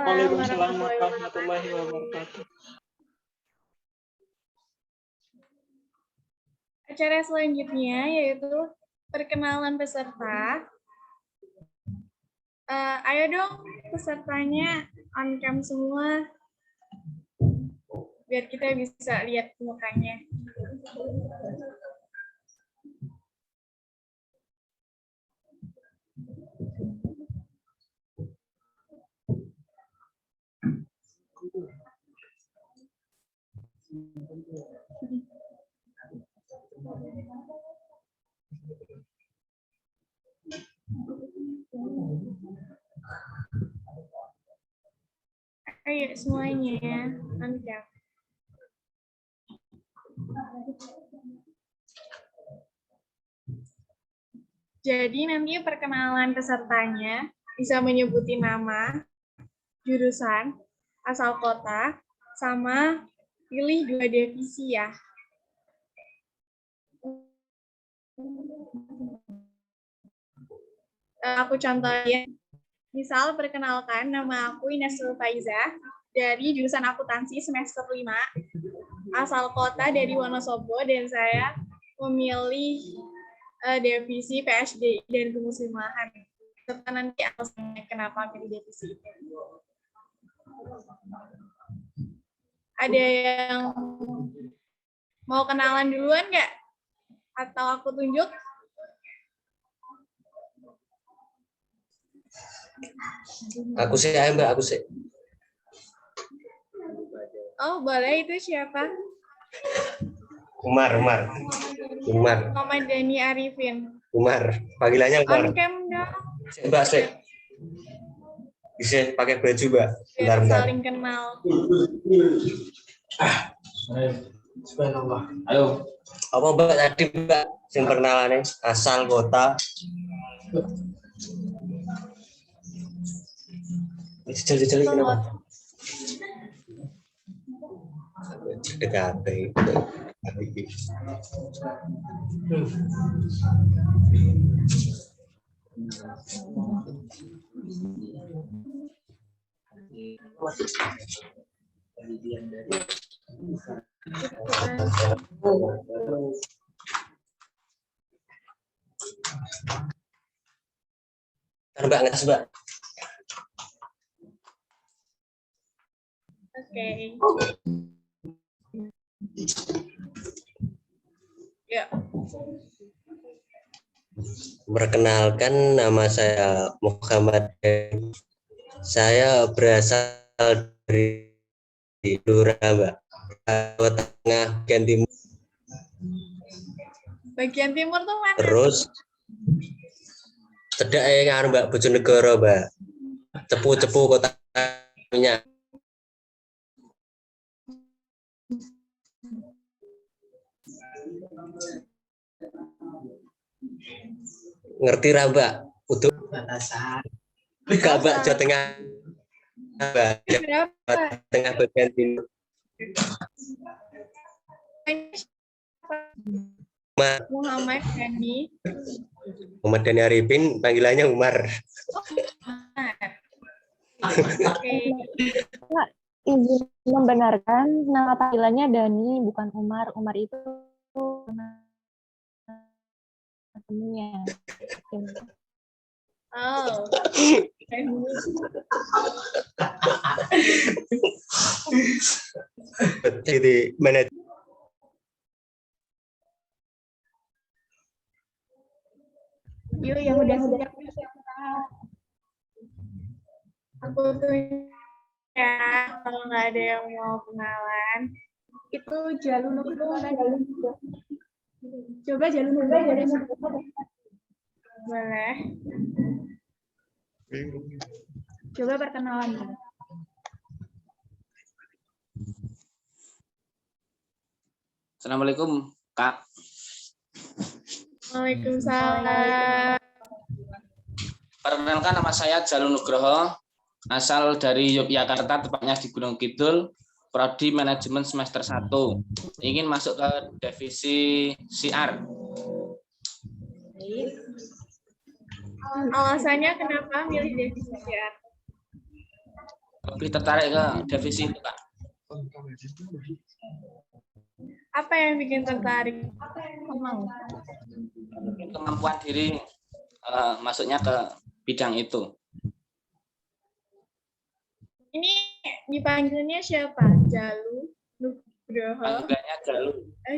Waalaikumsalam warahmatullahi wabarakatuh. Acara selanjutnya yaitu perkenalan peserta. Ayo dong pesertanya on cam semua biar kita bisa lihat mukanya. Ayo semuanya on cam. Jadi nanti perkenalan pesertanya bisa menyebutin nama, jurusan, asal kota, sama pilih 2 divisi ya. Aku contohin. Misal perkenalkan, nama aku Inesul Faiza dari jurusan akuntansi semester 5, asal kota dari Wonosobo, dan saya memilih divisi PSDI dan kemuslimahan. Serta nanti alasannya kenapa pilih divisi itu. Ada yang mau kenalan duluan nggak? Atau aku tunjuk? Aku sih, ayo Mbak, aku sih. Oh, boleh. Itu siapa? Umar. Muhammad Dani Arifin. Umar, panggilannya Umar. On cam dong. Mbak, sih. Bisa pakai baju, Mbak. Biar Bentar. saling kenal. Ayo. Apa Mbak tadi, Mbak? Yang perkenalannya asal kota. Jeli kenapa? Dekat itu. Mbak, ngetes Mbak. Oke. Ya. Perkenalkan, nama saya Muhammad. Saya berasal dari Blora, Mbak. Jawa Tengah, bagian timur. Bagian timur tuh mana? Terus cedak yang Mbak, Bojonegoro, Mbak. Cepu kotanya. Ngerti ra Mbak? Udah batasan. Enggak Mbak, Jawa Tengah. Mbak, Jawa Tengah bagian timur. Muhammad Dani. Muhammad Dani Arifin, panggilannya Umar. Oke. Pak, izin membenarkan nama panggilannya Dani bukan Umar. Umar itu temennya. Oh. Jadi mana? Yuk yang udah siap. Aku tuh ya, kalau nggak ada yang mau kenalan, itu Jalur coba Jalur boleh. Coba perkenalan. Assalamualaikum, Kak. Waalaikumsalam. Perkenalkan, nama saya Jalur Nugroho. asal dari Yogyakarta, tepatnya di Gunung Kidul, Prodi Manajemen semester 1. Ingin masuk ke divisi CR. Alasannya kenapa milih divisi CR? Lebih tertarik ke divisi itu, Kak. Apa yang bikin tertarik? Kemampuan diri masuknya ke bidang itu. Ini dipanggilnya siapa? Jalu, Nugroho? Panggilannya Jalu.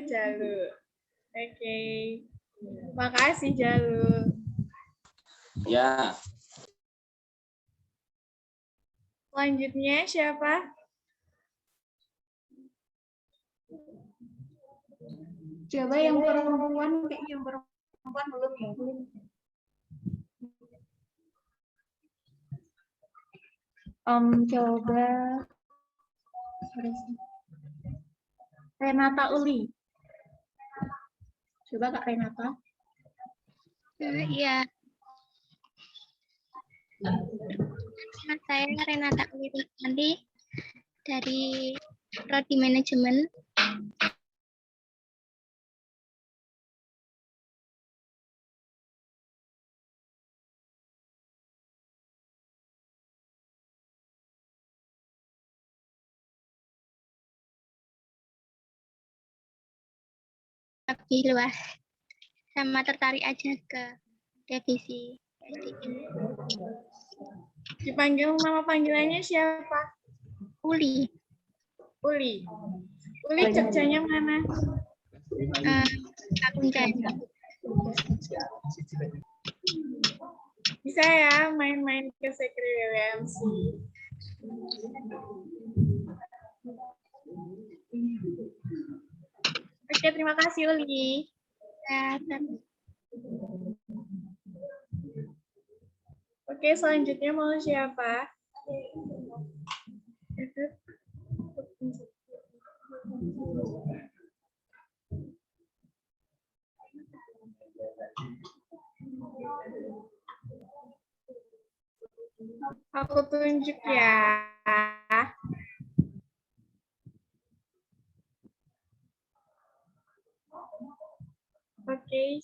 Jalu. Oke. Makasih Jalu. Ya. Selanjutnya siapa? Coba yang perempuan, kayaknya yang perempuan belum ya. Coba Renata Uli. Coba Kak Renata. Iya. Nama saya Renata Uli Rikmanti dari Prodi Manajemen. Lebih luas, sama tertarik aja ke divisi SDM. Dipanggil nama panggilannya siapa? Uli. Uli. Uli Jogjanya mana? Akuncen. Bisa ya main-main ke Sekre WWMC. Oke, terima kasih Uli. Ya, Oke, selanjutnya mau siapa? Aku tunjuk ya. Oke,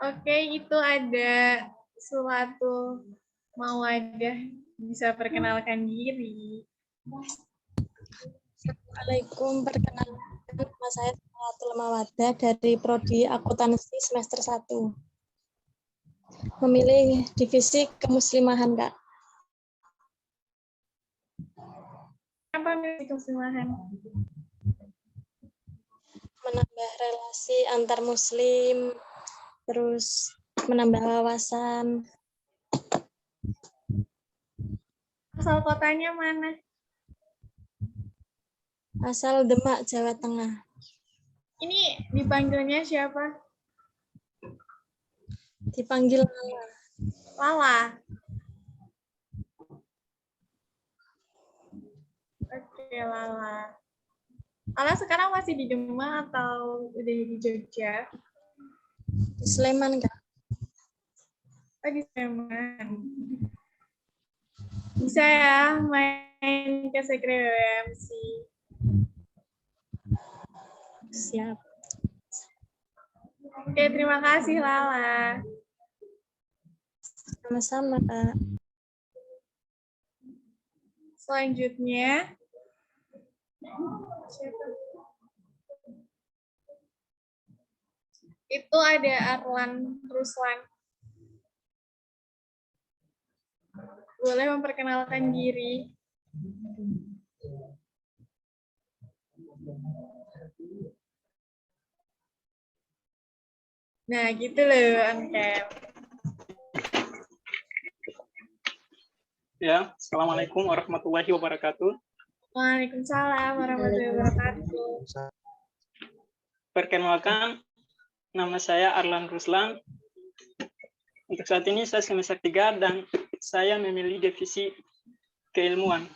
Oke, itu ada suatu mawadah, bisa perkenalkan diri. Assalamualaikum, perkenalkan nama saya Salatul Mawadah dari Prodi Akuntansi semester 1. Memilih divisi kemuslimahan, Kak. Apa milih kemuslimahan? Menambah relasi antar muslim, terus menambah wawasan. Asal kotanya mana? Asal Demak, Jawa Tengah. Ini dipanggilnya siapa? Dipanggil Lala. Lala. Oke, Lala. Lala sekarang masih di Demak atau udah di Jogja? Di Sleman, Kak. Oh, di Sleman. Bisa ya main ke Sekre WWMC. Siap. Oke, terima kasih Lala. Sama-sama, Kak. Selanjutnya, itu ada Arlan Ruslan. Boleh memperkenalkan diri. Nah, gitu loh, Angket. Ya, Assalamualaikum warahmatullahi wabarakatuh. Waalaikumsalam warahmatullahi wabarakatuh. Perkenalkan, nama saya Arlan Ruslan. Untuk saat ini saya semester 3 dan saya memilih divisi keilmuan.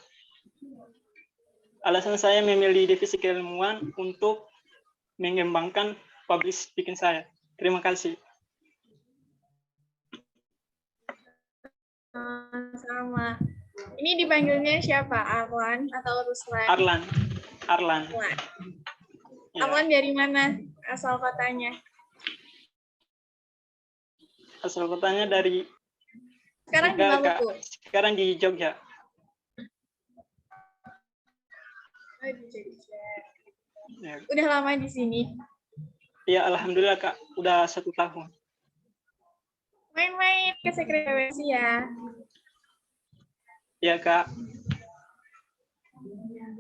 Alasan saya memilih divisi keilmuan untuk mengembangkan public speaking saya. Terima kasih. Sama. Ini dipanggilnya siapa? Arlan atau Ruslan? Arlan. Arlan. Arlan dari mana asal kotanya? Asal kotanya dari Sekarang di Maluku. Sekarang di Jogja. Oh, di Jogja. Ya. Udah lama di sini? Ya, alhamdulillah Kak, udah 1 tahun. Main-main ke sekretariasi ya. Ya Kak.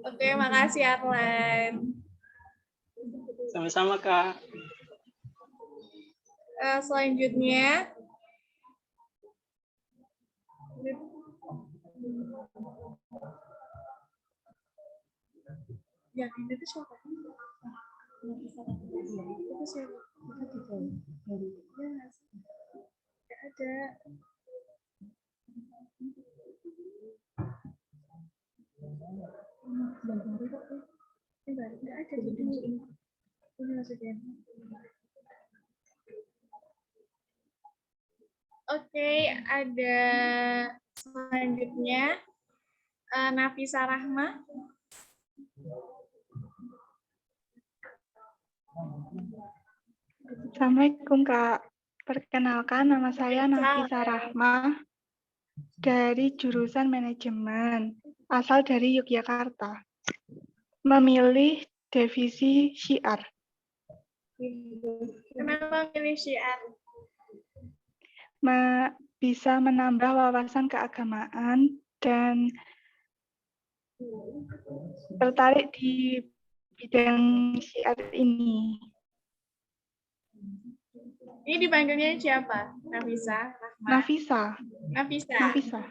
Oke, makasih Arlan. Sama-sama Kak. Selanjutnya yang ini tuh siapa? Itu siapa? Nggak ada. Nggak ada. Ini maksudnya. Oke, ada selanjutnya Nafisa Rahma. Assalamualaikum Kak. Perkenalkan, nama saya Nafisa Rahma dari jurusan manajemen, asal dari Yogyakarta. Memilih divisi syiar. Kenapa milih syiar? Bisa menambah wawasan keagamaan dan tertarik di bidang syiar ini. Ini dipanggilnya siapa? Nafisa? Rahma? Nafisa. Nafisa. Nafisa.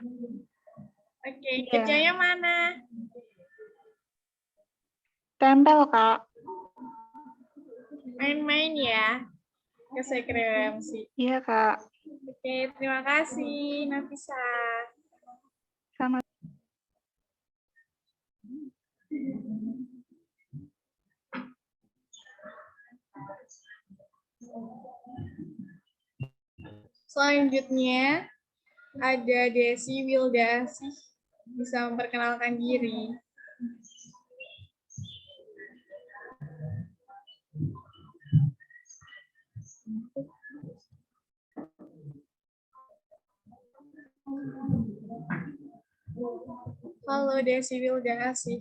Oke, kerjanya mana? Tempel, Kak. Main-main ya ke sekretariasi. Iya, Kak. Oke, terima kasih Nafisa. Sama. Selanjutnya ada Desi Wildasih, bisa memperkenalkan diri. Halo Desi Wildasih.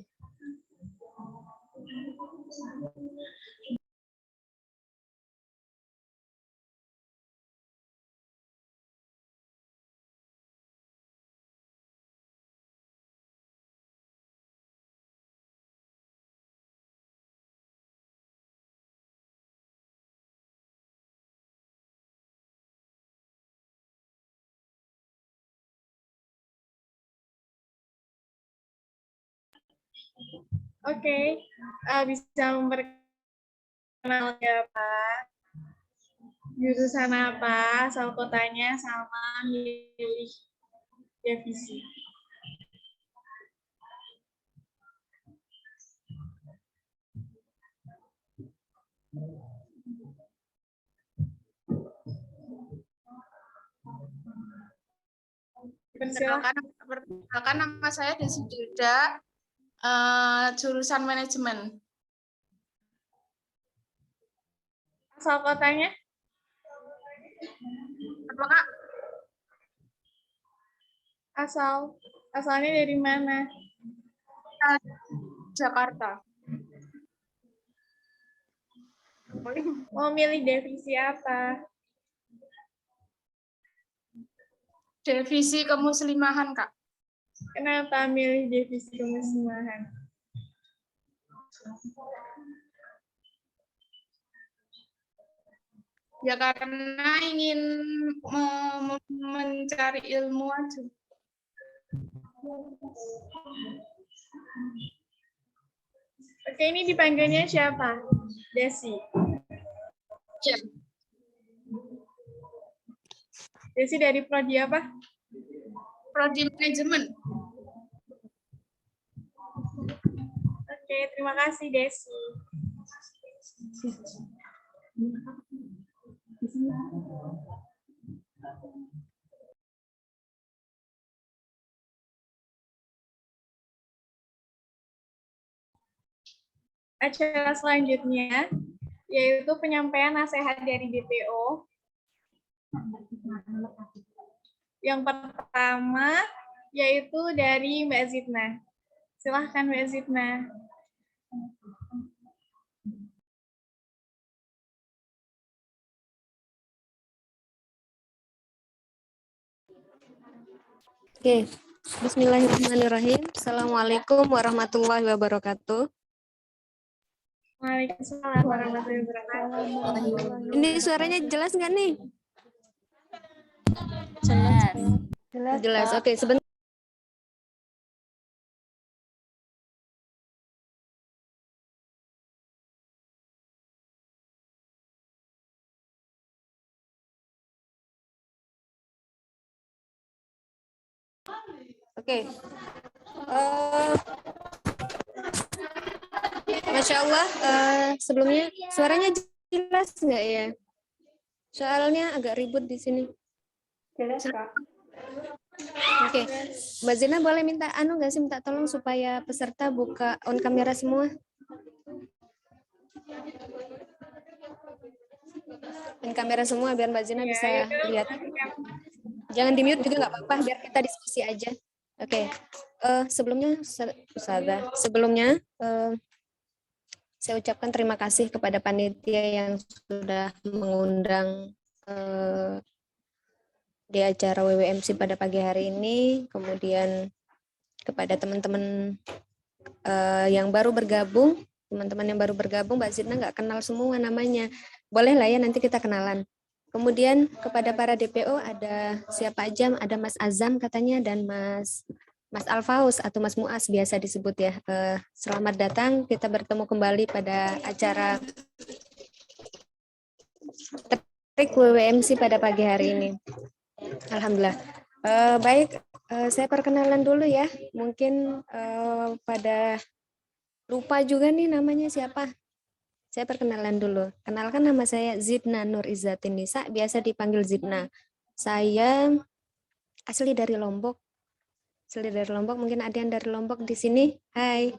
Oke, bisa memperkenalkan apa? Jurusan apa? Asal kotanya sama milih divisi. Perkenalkan, nama saya Desi Dilda, jurusan manajemen. Asal kotanya? Apa Kak? Asalnya dari mana? Jakarta. Mau milih divisi apa? Divisi kemuslimahan, Kak. Kenapa milih divisi kemuslimahan? Ya karena ingin mencari ilmu aja. Oke, ini dipanggilnya siapa? Desi. Ya. Desi dari prodi apa? Prodi manajemen. Oke, terima kasih Desi. Acara selanjutnya yaitu penyampaian nasihat dari DPO. Yang pertama yaitu dari Mbak Zidna. Silahkan Mbak Zidna. Oke, Bismillahirrahmanirrahim. Assalamualaikum warahmatullahi wabarakatuh. Waalaikumsalam warahmatullahi wabarakatuh. Ini suaranya jelas nggak nih? Jelas. Jelas. Kak. Oke, sebentar. Oke. Masya Allah, sebelumnya suaranya jelas nggak ya? Soalnya agak ribut di sini. Jelas, Kak. Oke, Mbak Zina boleh minta nggak sih, minta tolong supaya peserta buka on kamera semua. On kamera semua biar Mbak Zina bisa lihat. Jangan di mute juga nggak apa-apa, biar kita diskusi aja. Oke, sebelumnya saya ucapkan terima kasih kepada panitia yang sudah mengundang di acara WWMC pada pagi hari ini, kemudian kepada teman-teman yang baru bergabung, Mbak Zidna nggak kenal semua namanya, boleh lah ya nanti kita kenalan. Kemudian kepada para DPO ada siapa aja, ada Mas Azam katanya dan Mas Alfaus atau Mas Muas biasa disebut ya. Selamat datang, kita bertemu kembali pada acara trik WWMC pada pagi hari ini. Alhamdulillah. Baik, saya perkenalan dulu ya. Mungkin pada lupa juga nih namanya siapa. Saya perkenalan dulu. Kenalkan, nama saya Zidna Nur Izzatin Nisa, biasa dipanggil Zidna. Saya asli dari Lombok. Mungkin ada yang dari Lombok di sini. Hai.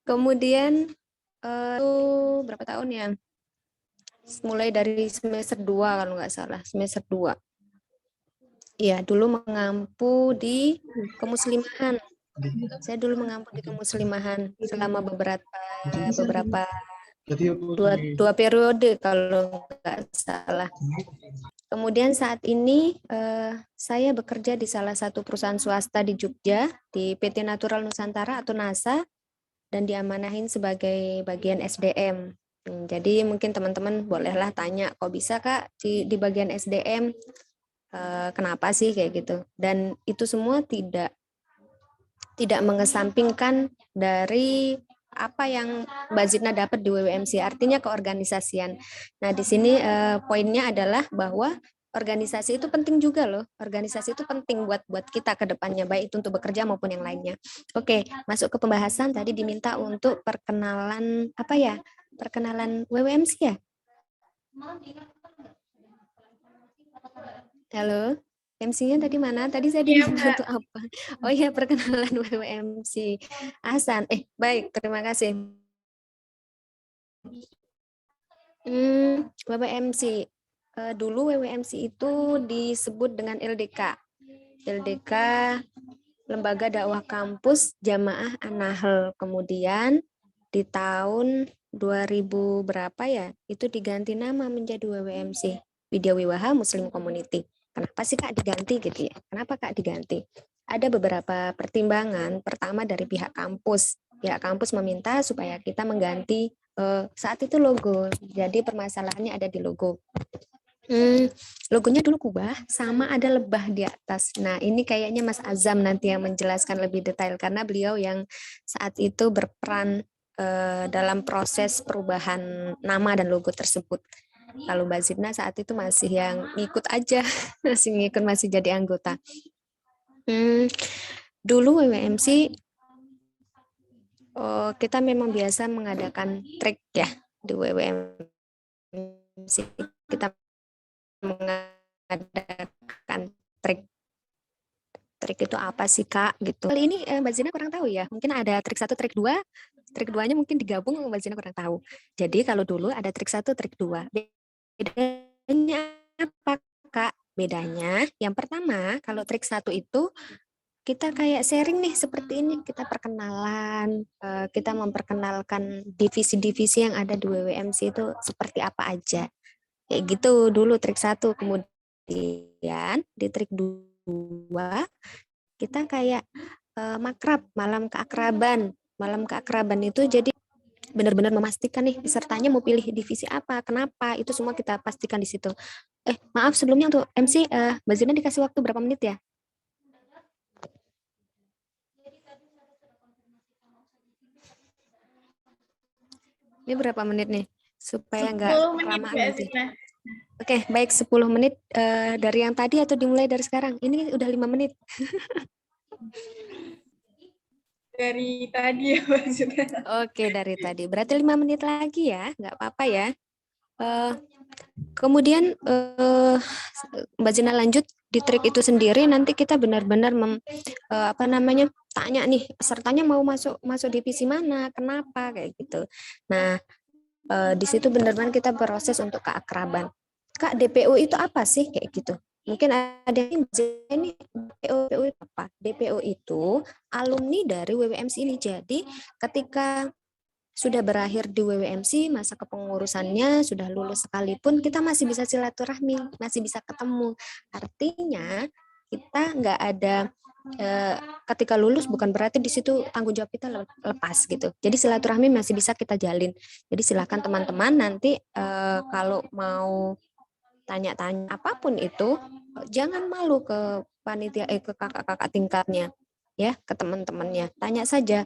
Kemudian berapa tahun ya? Mulai dari semester 2 kalau nggak salah, semester 2. Iya, dulu mengampu di kemuslimahan. Saya dulu mengampu di kemuslimahan selama dua periode kalau nggak salah. Kemudian saat ini saya bekerja di salah satu perusahaan swasta di Jogja, di PT Natural Nusantara atau NASA, dan diamanahin sebagai bagian SDM. Jadi mungkin teman-teman bolehlah tanya, kok bisa Kak di bagian SDM? Kenapa sih kayak gitu? Dan itu semua tidak mengesampingkan dari apa yang Mbak Zidna dapat di WWMC, artinya keorganisasian. Nah, di sini poinnya adalah bahwa organisasi itu penting juga loh. Organisasi itu penting buat kita ke depannya, baik itu untuk bekerja maupun yang lainnya. Oke, masuk ke pembahasan. Tadi diminta untuk perkenalan perkenalan WWMC ya? Halo? MC-nya tadi mana? Tadi saya diminta untuk apa? Oh iya, perkenalan WWMC. Hasan. Baik, terima kasih. WWMC. Dulu WWMC itu disebut dengan LDK. LDK, Lembaga Dakwah Kampus Jamaah An-Nahl. Kemudian di tahun 2000 berapa ya? Itu diganti nama menjadi WWMC. Widya Wiwaha Muslim Community. Kenapa sih Kak diganti gitu ya? Kenapa Kak diganti? Ada beberapa pertimbangan. Pertama dari pihak kampus. Pihak kampus meminta supaya kita mengganti saat itu logo. Jadi permasalahannya ada di logo. Logonya dulu kubah sama ada lebah di atas. Nah, ini kayaknya Mas Azam nanti yang menjelaskan lebih detail karena beliau yang saat itu berperan dalam proses perubahan nama dan logo tersebut. Kalau Mbak Zidna saat itu masih yang ngikut aja, masih jadi anggota. Dulu WWMC kita memang biasa mengadakan trik ya di WWMC. Kita mengadakan trik. Trik itu apa sih Kak? Gitu. Kali ini Mbak Zina kurang tahu ya. Mungkin ada trik 1, trik 2. Trik 2-nya mungkin digabung, Mbak Zina kurang tahu. Jadi kalau dulu ada trik 1, trik 2. Bedanya apa Kak? Bedanya yang pertama kalau trik 1 itu kita kayak sharing nih seperti ini, kita perkenalan, kita memperkenalkan divisi-divisi yang ada di WWMC itu seperti apa aja. Kayak gitu dulu trik 1. Kemudian di trik 2 kita kayak makrab, malam keakraban. Malam keakraban itu jadi benar-benar memastikan nih pesertanya mau pilih divisi apa, kenapa, itu semua kita pastikan di situ. Maaf sebelumnya untuk MC, Mbak Zina dikasih waktu berapa menit ya? Ini berapa menit nih? Supaya nggak kelamaan nanti. Oke, baik 10 menit dari yang tadi atau dimulai dari sekarang? Ini udah 5 menit. Dari tadi ya maksudnya. Oke, dari tadi. Berarti 5 menit lagi ya, nggak apa-apa ya. Kemudian Mbak Zina lanjut di trik itu sendiri, nanti kita benar-benar tanya nih pesertanya mau masuk divisi mana, kenapa kayak gitu. Nah, di situ benar-benar kita proses untuk keakraban. Kak, DPO itu apa sih kayak gitu? Mungkin ada yang ini DPO itu apa? DPO itu alumni dari WWMC ini. Jadi ketika sudah berakhir di WWMC, masa kepengurusannya sudah lulus sekalipun, kita masih bisa silaturahmi, masih bisa ketemu. Artinya kita nggak ada ketika lulus bukan berarti di situ tanggung jawab kita lepas gitu. Jadi silaturahmi masih bisa kita jalin. Jadi silakan teman-teman nanti kalau mau tanya-tanya apapun itu, jangan malu ke panitia ke kakak-kakak tingkatnya ya, ke teman-temannya. Tanya saja.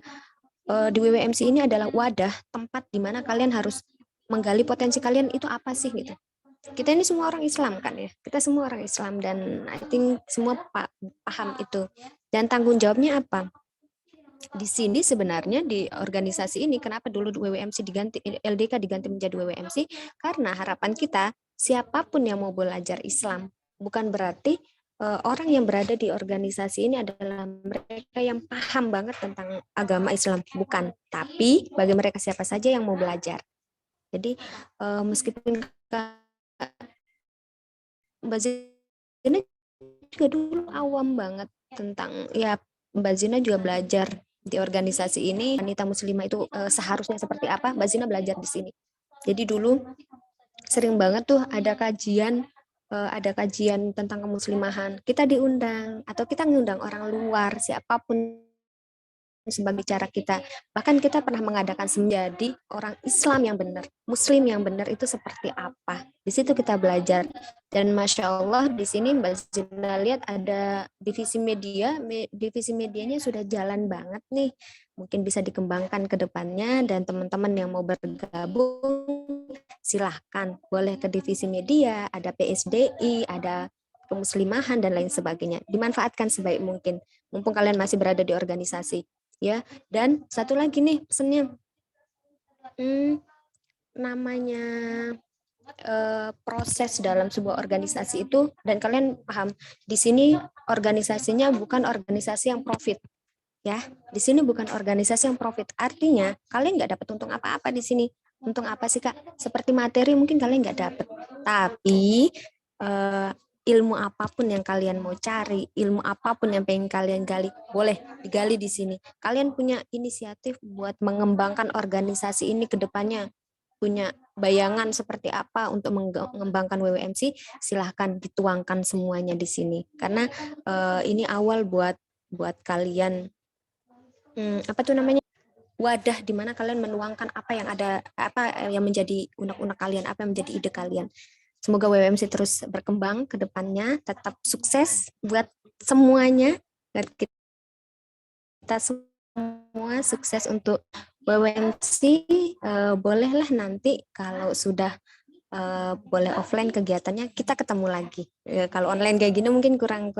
Di WWMC ini adalah wadah tempat di mana kalian harus menggali potensi kalian itu apa sih gitu. Kita ini semua orang Islam kan ya. Kita semua orang Islam dan I think semua paham itu. Dan tanggung jawabnya apa? Di sini sebenarnya di organisasi ini kenapa dulu WWMC diganti LDK diganti menjadi WWMC? Karena harapan kita siapapun yang mau belajar Islam, bukan berarti orang yang berada di organisasi ini adalah mereka yang paham banget tentang agama Islam, bukan. Tapi bagi mereka siapa saja yang mau belajar. Jadi meskipun Mbak Zina juga dulu awam banget tentang ya, Mbak Zina juga belajar di organisasi ini. Wanita muslimah itu seharusnya seperti apa? Mbak Zina belajar di sini. Jadi dulu sering banget tuh ada kajian tentang kemuslimahan, kita diundang atau kita ngundang orang luar siapapun sebagai bicara kita. Bahkan kita pernah mengadakan menjadi orang Islam yang benar, Muslim yang benar itu seperti apa. Di situ kita belajar. Dan Masya Allah di sini Mbak Zina lihat ada divisi media, divisi medianya sudah jalan banget nih. Mungkin bisa dikembangkan ke depannya dan teman-teman yang mau bergabung silahkan boleh ke divisi media, ada PSDI, ada kemuslimahan dan lain sebagainya. Dimanfaatkan sebaik mungkin mumpung kalian masih berada di organisasi ya. Dan satu lagi nih pesannya, namanya proses dalam sebuah organisasi itu, dan kalian paham di sini organisasinya bukan organisasi yang profit. Ya, di sini bukan organisasi yang profit. Artinya kalian nggak dapat untung apa-apa di sini. Untung apa sih Kak? Seperti materi mungkin kalian nggak dapat. Tapi ilmu apapun yang kalian mau cari, ilmu apapun yang pengen kalian gali, boleh digali di sini. Kalian punya inisiatif buat mengembangkan organisasi ini ke depannya, punya bayangan seperti apa untuk mengembangkan WWMC, silahkan dituangkan semuanya di sini. Karena ini awal buat kalian wadah di mana kalian menuangkan apa yang menjadi unek-unek kalian, apa yang menjadi ide kalian. Semoga WWMC terus berkembang ke depannya, tetap sukses buat semuanya, dan kita semua sukses untuk WWMC. Bolehlah nanti kalau sudah boleh offline kegiatannya, kita ketemu lagi. Kalau online kayak gini mungkin kurang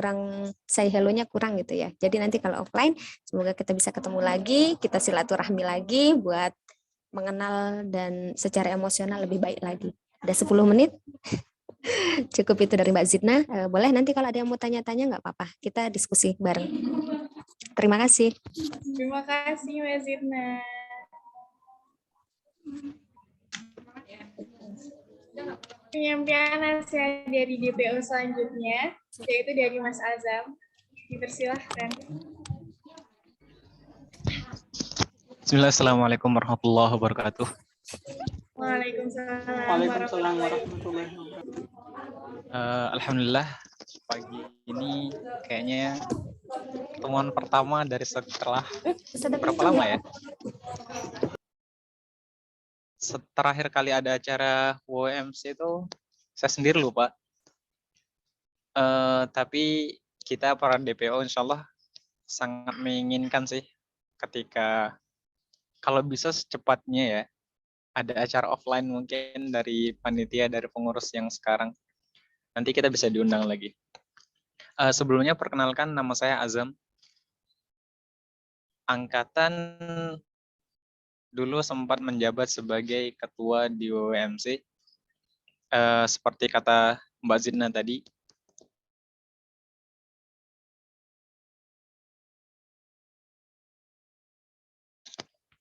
say hello-nya kurang gitu ya. Jadi nanti kalau offline semoga kita bisa ketemu lagi, kita silaturahmi lagi buat mengenal dan secara emosional lebih baik lagi. Ada 10 menit. Cukup itu dari Mbak Zidna. Boleh nanti kalau ada yang mau tanya-tanya nggak apa-apa. Kita diskusi bareng. Terima kasih. Terima kasih Mbak Zidna. Penyampaian nasihat dari DPO selanjutnya, yaitu dari Mas Azam. Dipersilahkan. Bismillah, Assalamualaikum warahmatullahi wabarakatuh. Waalaikumsalam warahmatullahi wabarakatuh. Alhamdulillah, pagi ini kayaknya pertemuan pertama dari setelah berapa lama ya? Terakhir kali ada acara WMC itu saya sendiri lupa. Tapi kita para DPO insya Allah sangat menginginkan sih ketika kalau bisa secepatnya ya ada acara offline mungkin dari panitia, dari pengurus yang sekarang. Nanti kita bisa diundang lagi. Sebelumnya perkenalkan, nama saya Azam. Angkatan dulu sempat menjabat sebagai ketua di WMC. Seperti kata Mbak Zidna tadi,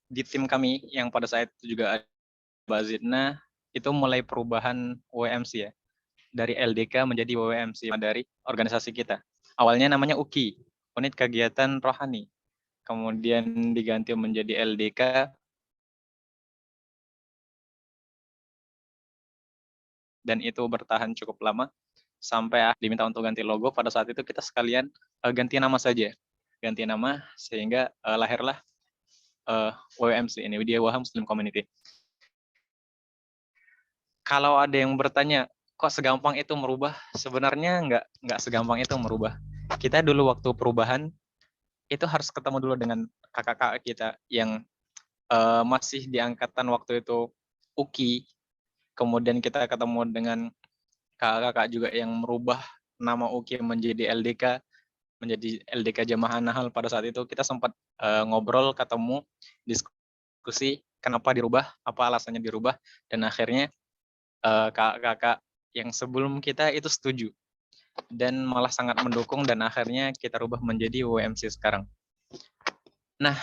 di tim kami yang pada saat itu juga ada Mbak Zidna, itu mulai perubahan WMC ya. Dari LDK menjadi WMC dari organisasi kita. Awalnya namanya UKI, Unit Kegiatan Rohani. Kemudian diganti menjadi LDK. Dan itu bertahan cukup lama sampai diminta untuk ganti logo. Pada saat itu kita sekalian ganti nama saja. Ganti nama sehingga lahirlah WMC ini, Widya-Waha Muslim Community. Kalau ada yang bertanya, kok segampang itu merubah? Sebenarnya nggak segampang itu merubah. Kita dulu waktu perubahan itu harus ketemu dulu dengan kakak-kakak kita yang masih di angkatan waktu itu UKI. Kemudian kita ketemu dengan kakak-kakak juga yang merubah nama UKI menjadi LDK Jamaah Nahal. Pada saat itu kita sempat ngobrol, ketemu, diskusi kenapa dirubah, apa alasannya dirubah, dan akhirnya kakak-kakak yang sebelum kita itu setuju dan malah sangat mendukung, dan akhirnya kita rubah menjadi WMC sekarang. Nah,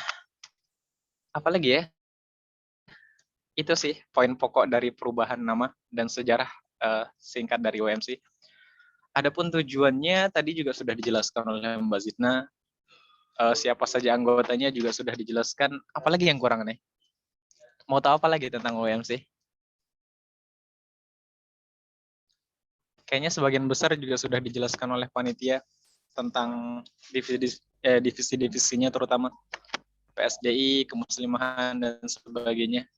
apalagi ya? Itu sih poin pokok dari perubahan nama dan sejarah singkat dari WMC. Adapun tujuannya tadi juga sudah dijelaskan oleh Mbak Zidna. Siapa saja anggotanya juga sudah dijelaskan. Apalagi yang kurang nih? Mau tahu apa lagi tentang WMC? Kayaknya sebagian besar juga sudah dijelaskan oleh panitia tentang divisi-divisinya, terutama PSDI, kemuslimahan, dan sebagainya.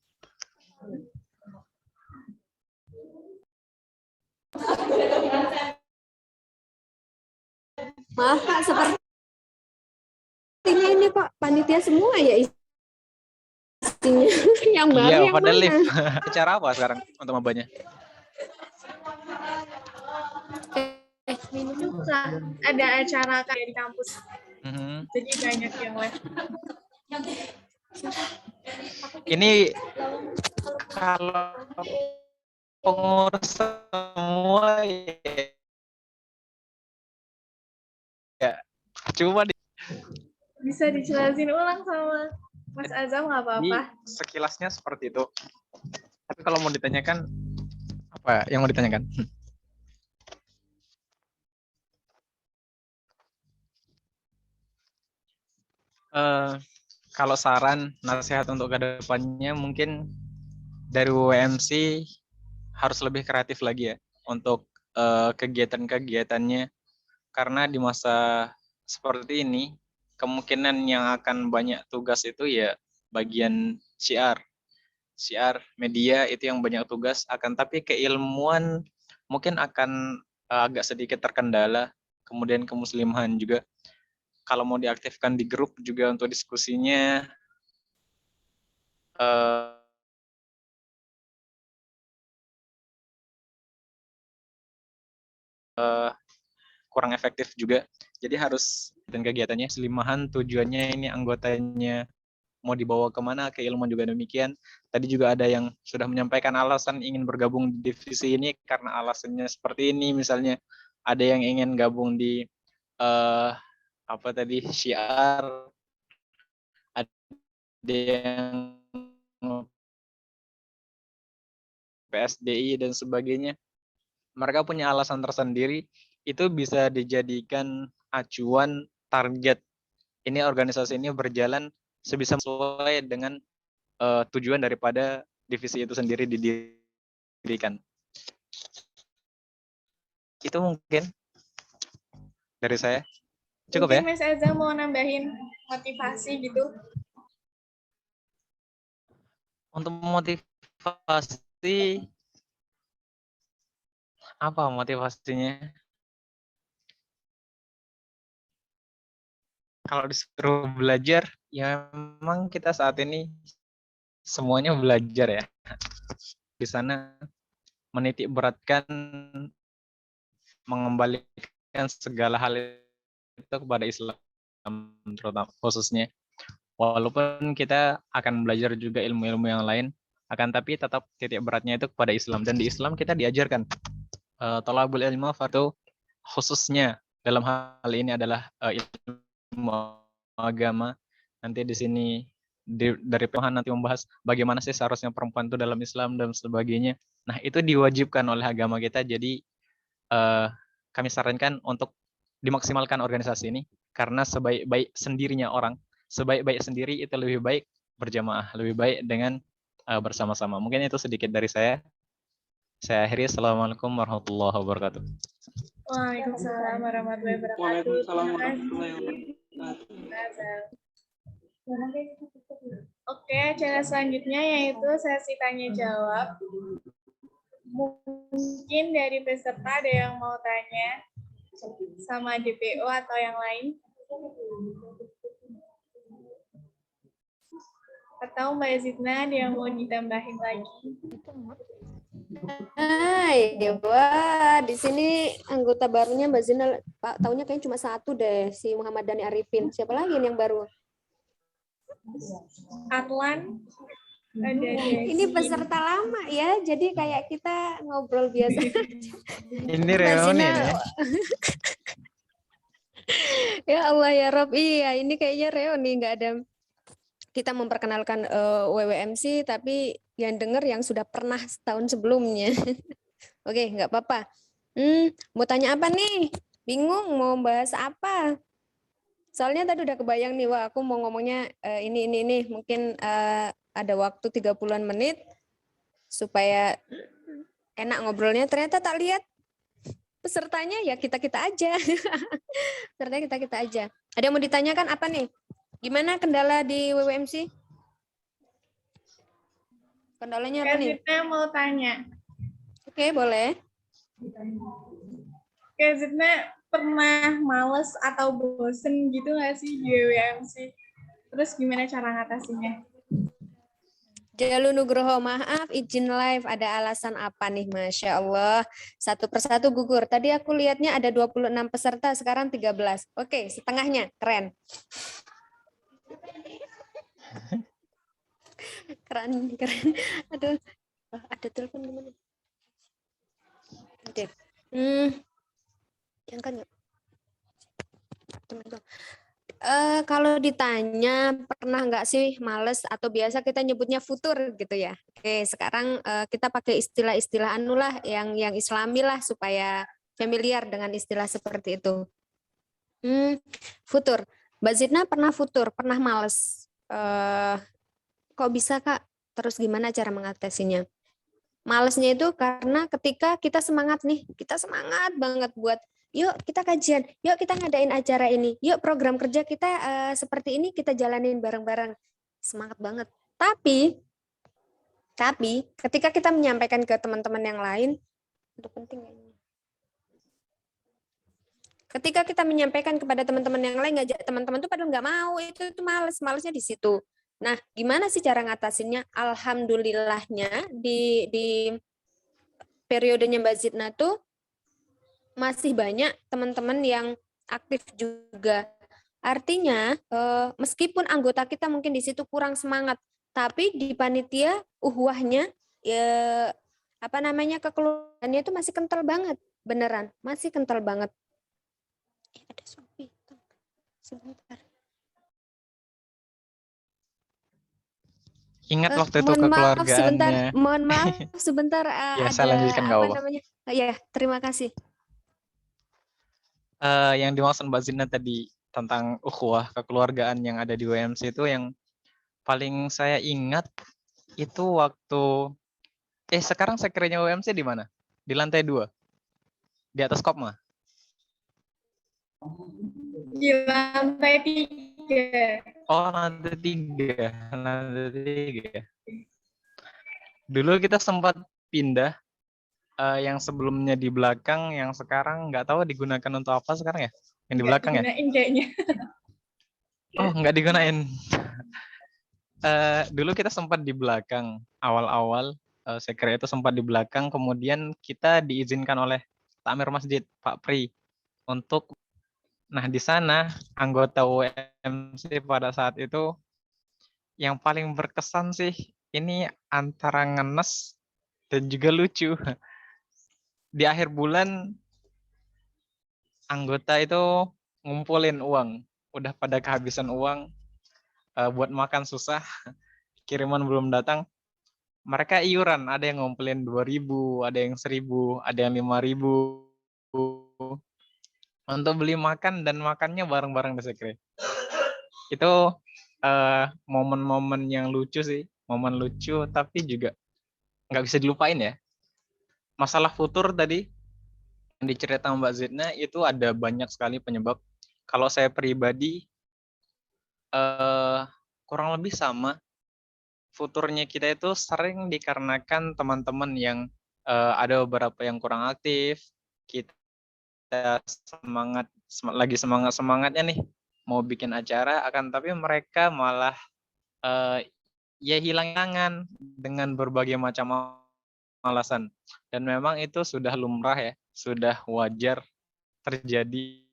Maaf Pak, sepertinya ini Pak panitia semua ya isinya. Yang baru Iya, yang pada mana? live. Acara apa sekarang untuk mabanya? Ini juga ada acara kayak di kampus. Jadi banyak yang live. Ini kalau pengurus semua ya cuma Bisa dijelasin ulang sama Mas Azam nggak apa-apa. sekilasnya seperti itu. Tapi kalau mau ditanyakan apa yang mau ditanyakan? Kalau saran, nasihat untuk kedepannya mungkin dari WMC harus lebih kreatif lagi ya untuk kegiatan-kegiatannya, karena di masa seperti ini kemungkinan yang akan banyak tugas itu ya bagian syiar media itu yang banyak tugas, akan tapi keilmuan mungkin akan agak sedikit terkendala. Kemudian kemuslimahan juga kalau mau diaktifkan di grup juga untuk diskusinya kurang efektif juga. Jadi harus dan kegiatannya selimahan tujuannya ini anggotanya mau dibawa kemana, keilmuan juga demikian. Tadi juga ada yang sudah menyampaikan alasan ingin bergabung di divisi ini karena alasannya seperti ini, misalnya ada yang ingin gabung di apa tadi syiar, ada yang PSDI dan sebagainya. Mereka punya alasan tersendiri, itu bisa dijadikan acuan target. Ini organisasi ini berjalan sebisa sesuai dengan tujuan daripada divisi itu sendiri didirikan. Itu mungkin dari saya. Cukup Mungkin ya? Mas Eza mau nambahin motivasi gitu. Untuk motivasi, apa motivasinya? Kalau disuruh belajar, ya memang kita saat ini semuanya belajar ya. Di sana menitik beratkan mengembalikan segala hal itu kepada Islam, terutama khususnya. Walaupun kita akan belajar juga ilmu-ilmu yang lain, akan tapi tetap titik beratnya itu kepada Islam. Dan di Islam kita diajarkan thalabul ilmu fardu, khususnya dalam hal ini adalah ilmu agama. Nanti di sini dari Tuhan nanti membahas bagaimana sih seharusnya perempuan itu dalam Islam dan sebagainya. Nah, itu diwajibkan oleh agama kita. Jadi kami sarankan untuk dimaksimalkan organisasi ini, karena sebaik-baik sendirinya orang, sebaik-baik sendiri itu lebih baik berjamaah, lebih baik dengan bersama-sama. Mungkin itu sedikit dari saya. Saya akhiri. Assalamualaikum warahmatullahi wabarakatuh. Waalaikumsalam warahmatullahi wabarakatuh. Waalaikumsalam Terima warahmatullahi kasih. Oke, acara selanjutnya yaitu sesi tanya jawab. Mungkin dari peserta ada yang mau tanya sama DPO atau yang lain? Atau Mbak Zidna ada yang mau ditambahin lagi? Hai, wah, di sini anggota barunya Mbak Zina, Pak, tahunya kayaknya cuma satu deh, si Muhammad Dhani Arifin. Siapa lagi yang baru? Atlan. Ini peserta lama ya, jadi kayak kita ngobrol biasa. Ini reuni ya? Ya Allah ya Rob, iya ini kayaknya reuni, nggak ada. Kita memperkenalkan WWMC, tapi yang dengar yang sudah pernah setahun sebelumnya. Oke, nggak apa-apa. Mau tanya apa nih? Bingung mau bahas apa? Soalnya tadi udah kebayang nih, wah aku mau ngomongnya ini. Mungkin ada waktu 30-an menit supaya enak ngobrolnya. Ternyata tak lihat pesertanya ya kita-kita aja. Pesertanya kita-kita aja. Ada yang mau ditanyakan apa nih? Gimana kendala di WWMC? Kendalanya apa nih? Zidna mau tanya. Oke, boleh. Zidna pernah males atau bosen gitu nggak sih di WWMC? Terus gimana cara ngatasinnya? Jalu Nugroho, maaf izin live, ada alasan apa nih? Masya Allah, satu persatu gugur. Tadi aku lihatnya ada 26 peserta, sekarang 13. Oke, setengahnya, keren. Keren. Aduh, ada telepon gimana? Oke. Yang kan nggak? Kalau ditanya pernah nggak sih males atau biasa kita nyebutnya futur gitu ya. Oke, sekarang kita pakai istilah-istilah anulah yang islami lah supaya familiar dengan istilah seperti itu. Futur. Mbak Zidna pernah futur, pernah males. Kok bisa Kak? Terus gimana cara mengatasinya? Malesnya itu karena ketika kita semangat nih, kita semangat banget buat yuk kita kajian, yuk kita ngadain acara ini, yuk program kerja kita seperti ini kita jalanin bareng-bareng. Semangat banget. Tapi ketika kita menyampaikan ke teman-teman yang lain, itu penting kayaknya. Ketika kita menyampaikan kepada teman-teman yang lain, ngajak teman-teman tuh padahal nggak mau, itu malesnya di situ. Nah, gimana sih cara ngatasinnya? Alhamdulillahnya di periodenya Mbak Zidna tuh masih banyak teman-teman yang aktif juga. Artinya, meskipun anggota kita mungkin di situ kurang semangat, tapi di panitia uhuahnya, kekeluargaannya itu masih kental banget, beneran, masih kental banget. Ada Sophie, sebentar. Ingat waktu itu Mohon maaf sebentar, kekeluargaannya. Ya, saya lanjutkan nggak apa-apa. Ya, terima kasih. Yang dimaksud Mbak Zina tadi tentang ukhuwah kekeluargaan yang ada di WMC itu yang paling saya ingat itu waktu sekarang sekrenya WMC di mana? Di lantai 2. Di atas Kopma. Di lantai 3. Oh, lantai 3. Lantai 3. Dulu kita sempat pindah yang sebelumnya di belakang, yang sekarang nggak tahu digunakan untuk apa sekarang ya? Yang di belakang ya? Digunain kayaknya. Oh, nggak digunain. Dulu kita sempat di belakang awal-awal, sekre itu sempat di belakang, kemudian kita diizinkan oleh Takmir Masjid Pak Pri untuk, nah di sana anggota WMC pada saat itu yang paling berkesan sih ini antara ngenes dan juga lucu. Di akhir bulan anggota itu ngumpulin uang, udah pada kehabisan uang, buat makan susah, kiriman belum datang, mereka iuran, ada yang ngumpulin 2.000, ada yang 1.000, ada yang 5.000 untuk beli makan dan makannya bareng-bareng di sekre. Itu momen-momen yang lucu sih, momen lucu tapi juga nggak bisa dilupain ya. Masalah futur tadi yang diceritakan Mbak Zidna itu ada banyak sekali penyebab. Kalau saya pribadi kurang lebih sama. Futurnya kita itu sering dikarenakan teman-teman yang ada beberapa yang kurang aktif. Kita lagi semangatnya nih mau bikin acara, akan tapi mereka malah ya hilang-hilangan dengan berbagai macam alasan. Dan memang itu sudah lumrah ya, sudah wajar terjadi.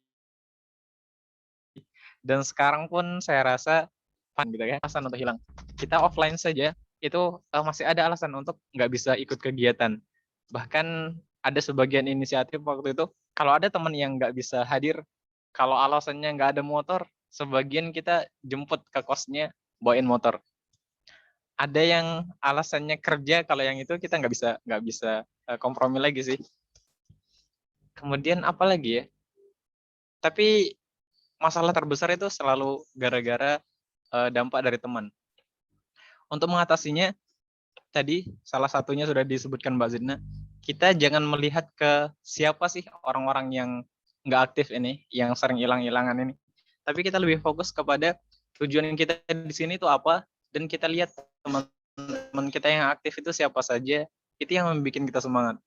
Dan sekarang pun saya rasa gitu ya, alasan untuk hilang. Kita offline saja itu masih ada alasan untuk nggak bisa ikut kegiatan. Bahkan ada sebagian inisiatif waktu itu, kalau ada teman yang nggak bisa hadir, kalau alasannya nggak ada motor, sebagian kita jemput ke kosnya, bawain motor. Ada yang alasannya kerja, kalau yang itu kita nggak bisa kompromi lagi sih. Kemudian apa lagi ya? Tapi masalah terbesar itu selalu gara-gara dampak dari teman. Untuk mengatasinya, tadi salah satunya sudah disebutkan Mbak Zidna, kita jangan melihat ke siapa sih orang-orang yang nggak aktif ini, yang sering hilang-hilangan ini. Tapi kita lebih fokus kepada tujuan kita di sini itu apa, dan kita lihat teman-teman kita yang aktif itu siapa saja, itu yang membuat kita semangat.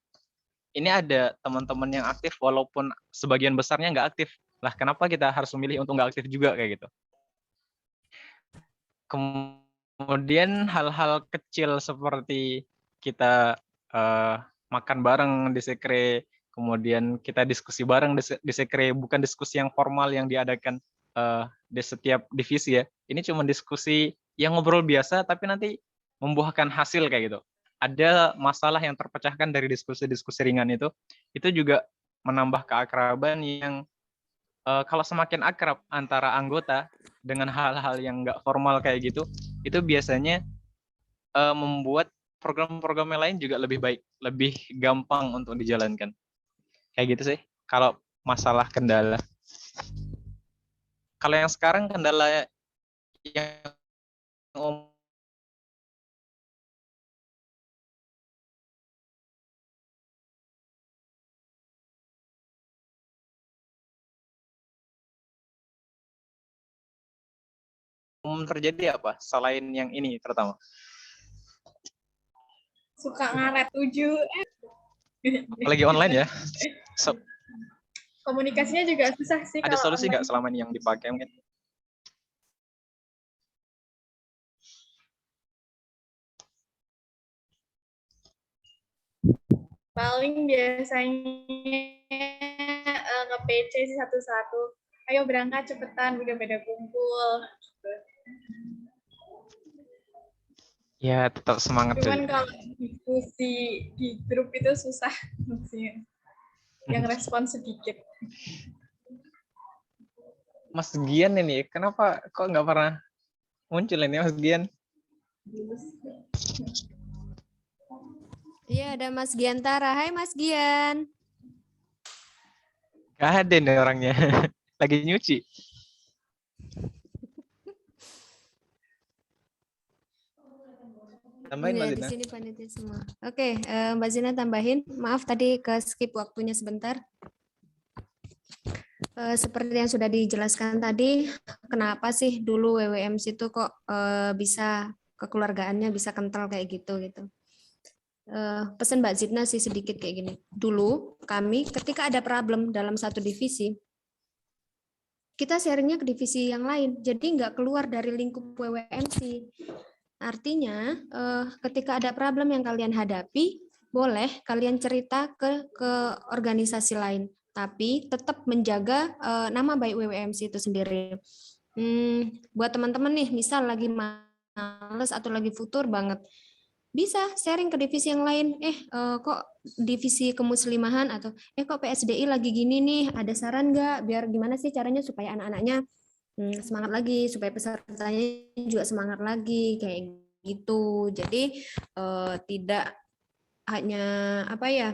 Ini ada teman-teman yang aktif walaupun sebagian besarnya nggak aktif. Lah kenapa kita harus memilih untuk nggak aktif juga kayak gitu? Kemudian hal-hal kecil seperti kita makan bareng di sekre, kemudian kita diskusi bareng di sekre, bukan diskusi yang formal yang diadakan di setiap divisi ya. Ini cuma diskusi yang ngobrol biasa, tapi nanti membuahkan hasil kayak gitu. Ada masalah yang terpecahkan dari diskusi-diskusi ringan itu juga menambah keakraban yang kalau semakin akrab antara anggota dengan hal-hal yang nggak formal kayak gitu, itu biasanya membuat program-program yang lain juga lebih baik, lebih gampang untuk dijalankan. Kayak gitu sih, kalau masalah kendala. Kalau yang sekarang kendala yang umum terjadi apa? Selain yang ini terutama. Suka ngaret 7. Apalagi online ya. Komunikasinya juga susah sih. Ada solusi nggak selama ini yang dipakai mungkin? Paling biasanya nge-PC satu-satu. Ayo berangkat cepetan, udah pada kumpul. Gitu. Ya, tetap semangat Cuman saja. kalau diskusi di grup itu susah sih. Yang respon sedikit. Mas Gian ini, kenapa kok nggak pernah muncul ini Mas Gian? Iya, ada Mas Giantara. Hai Mas Gian. Gak ada nih orangnya. Lagi nyuci. Tambahin Mbak Iya, di Zina. sini panitia semua. Oke, Mbak Zina tambahin. Maaf tadi ke skip waktunya sebentar. Seperti yang sudah dijelaskan tadi, kenapa sih dulu WWMC itu kok bisa kekeluargaannya bisa kental kayak gitu gitu. Pesan Mbak Zidna sih sedikit kayak gini. Dulu kami ketika ada problem dalam satu divisi, kita sharingnya ke divisi yang lain, jadi nggak keluar dari lingkup WWMC. Artinya ketika ada problem yang kalian hadapi, boleh kalian cerita ke organisasi lain, tapi tetap menjaga nama baik WWMC itu sendiri. Buat teman-teman nih, misal lagi males atau lagi futur banget, bisa sharing ke divisi yang lain. Kok divisi kemuslimahan atau kok PSDI lagi gini nih, ada saran nggak? Biar gimana sih caranya supaya anak-anaknya semangat lagi, supaya pesertanya juga semangat lagi kayak gitu. Jadi tidak hanya apa ya,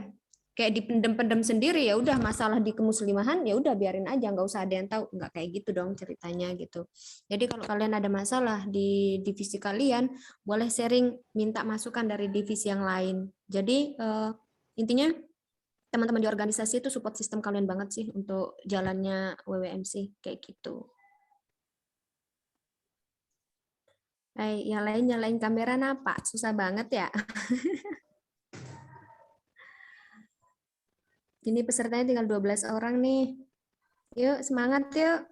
kayak dipendem-pendem sendiri, ya udah masalah di kemuslimahan ya udah biarin aja, nggak usah ada yang tahu, nggak kayak gitu dong ceritanya gitu. Jadi kalau kalian ada masalah di divisi kalian, boleh sharing, minta masukan dari divisi yang lain. Jadi intinya teman-teman di organisasi itu support sistem kalian banget sih untuk jalannya WWMC kayak gitu. Yang lain nyalain kamera apa? Susah banget ya. Ini pesertanya tinggal 12 orang nih. Yuk, semangat yuk.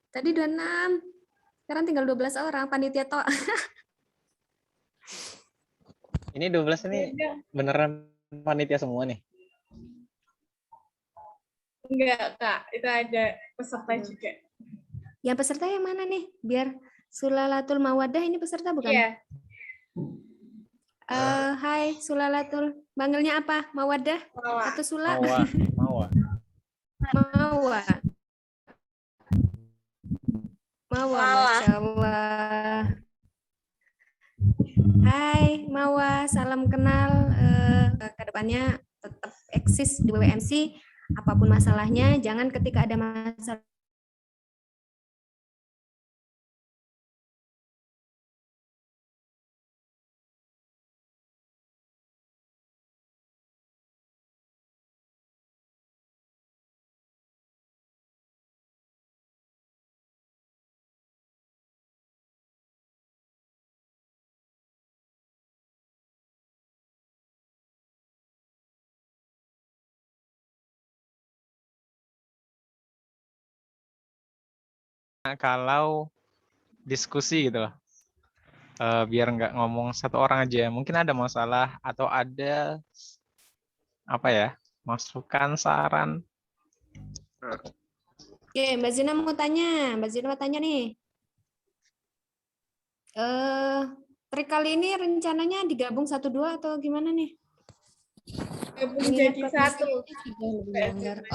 Tadi 26. Sekarang tinggal 12 orang, panitia toh. Ini 12 ini beneran panitia semua nih? Enggak, Kak. Itu ada peserta juga. Yang peserta yang mana nih? Biar Sulalatul Mawadah ini peserta bukan? Iya. Hai Sulalatul. Manggilnya apa? Mawadah atau Sula? Mawa. Masya Allah. Hai Mawa, salam kenal. Kedepannya tetap eksis di WWMC. Apapun masalahnya, jangan ketika ada masalah Kalau diskusi gitu loh, biar nggak ngomong satu orang aja, mungkin ada masalah atau ada apa ya, masukan, saran. Oke, Mbak Zina mau tanya. Mbak Zina mau tanya nih. Trik kali ini rencananya digabung 1-2 atau gimana nih? Gabung jadi satu.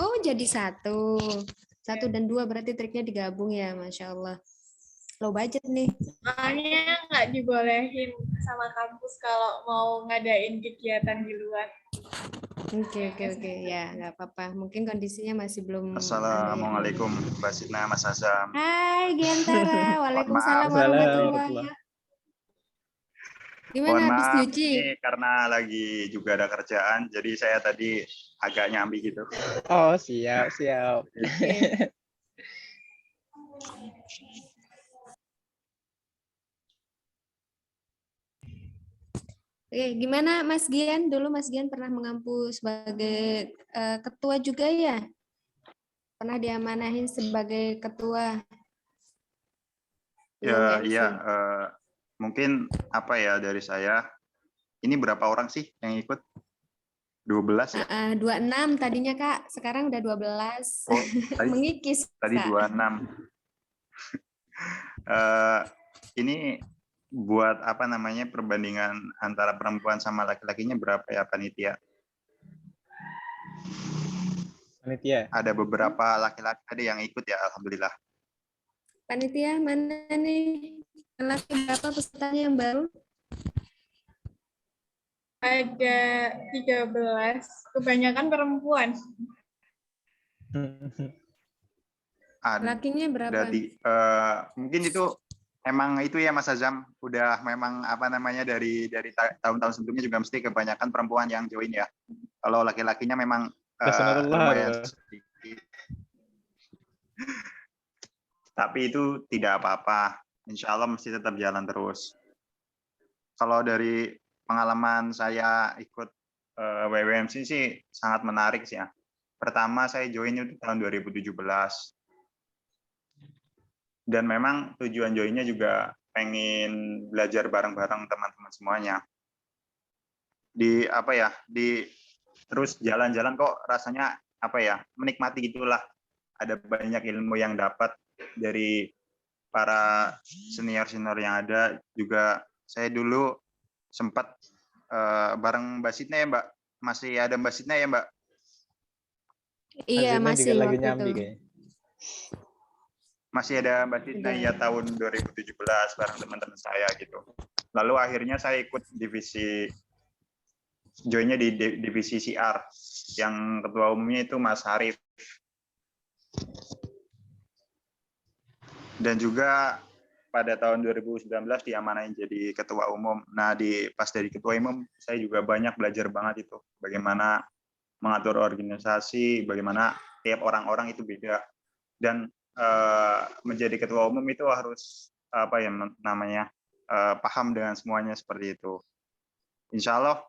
Oh, jadi 1. 1 dan 2 berarti triknya digabung ya, Masya Allah. Low budget nih. Soalnya nggak dibolehin sama kampus kalau mau ngadain kegiatan di luar. Oke. Ya, nggak apa-apa. Mungkin kondisinya masih belum. Assalamualaikum, Mbak Sidna, Mas Azam. Hai, Giantara. Waalaikumsalam warahmatullahi wabarakatuh. Gimana habis nyuci? Ini karena lagi juga ada kerjaan, jadi saya tadi agak nyambi gitu. Oh, siap. Oke, gimana Mas Gian? Dulu Mas Gian pernah mengampu sebagai ketua juga ya? Pernah diamanahin sebagai ketua? Ya, iya. Mungkin apa ya dari saya? Ini berapa orang sih yang ikut? 12 ya? 26 tadinya Kak, sekarang udah 12. Oh, Mengikis. tadi Kak. 26. Ini buat apa namanya perbandingan antara perempuan sama laki-lakinya berapa ya panitia? Panitia. Ada beberapa laki-laki ada yang ikut ya, alhamdulillah. Panitia mana nih? Laki berapa pesertanya yang baru? Ada 13, kebanyakan perempuan. Lakinya berapa? Mungkin itu emang itu ya Mas Azam, udah memang apa namanya dari tahun-tahun sebelumnya juga mesti kebanyakan perempuan yang join ya. Kalau laki-lakinya memang lumayan sedikit. Tapi itu tidak apa-apa. Insya Allah mesti tetap jalan terus. Kalau dari pengalaman saya ikut WWMC sih sangat menarik sih ya. Pertama saya join itu tahun 2017. Dan memang tujuan joinnya juga pengen belajar bareng-bareng teman-teman semuanya. Terus jalan-jalan kok rasanya menikmati gitulah. Ada banyak ilmu yang dapat dari para senior-senior yang ada. Juga saya dulu sempat bareng Mbak Sidna ya Mbak. Masih ada Mbak Sidna ya Mbak? Iya, masih lagi waktu nyambi itu. kayaknya. Masih ada Mbak Sidna ya tahun 2017 bareng teman-teman saya gitu. Lalu akhirnya saya ikut joinnya di divisi CR yang ketua umumnya itu Mas Harif. Dan juga pada tahun 2019 diamanahin jadi ketua umum. Nah, pas dari ketua umum saya juga banyak belajar banget itu bagaimana mengatur organisasi, bagaimana tiap orang-orang itu beda. Dan menjadi ketua umum itu harus paham dengan semuanya seperti itu. Insya Allah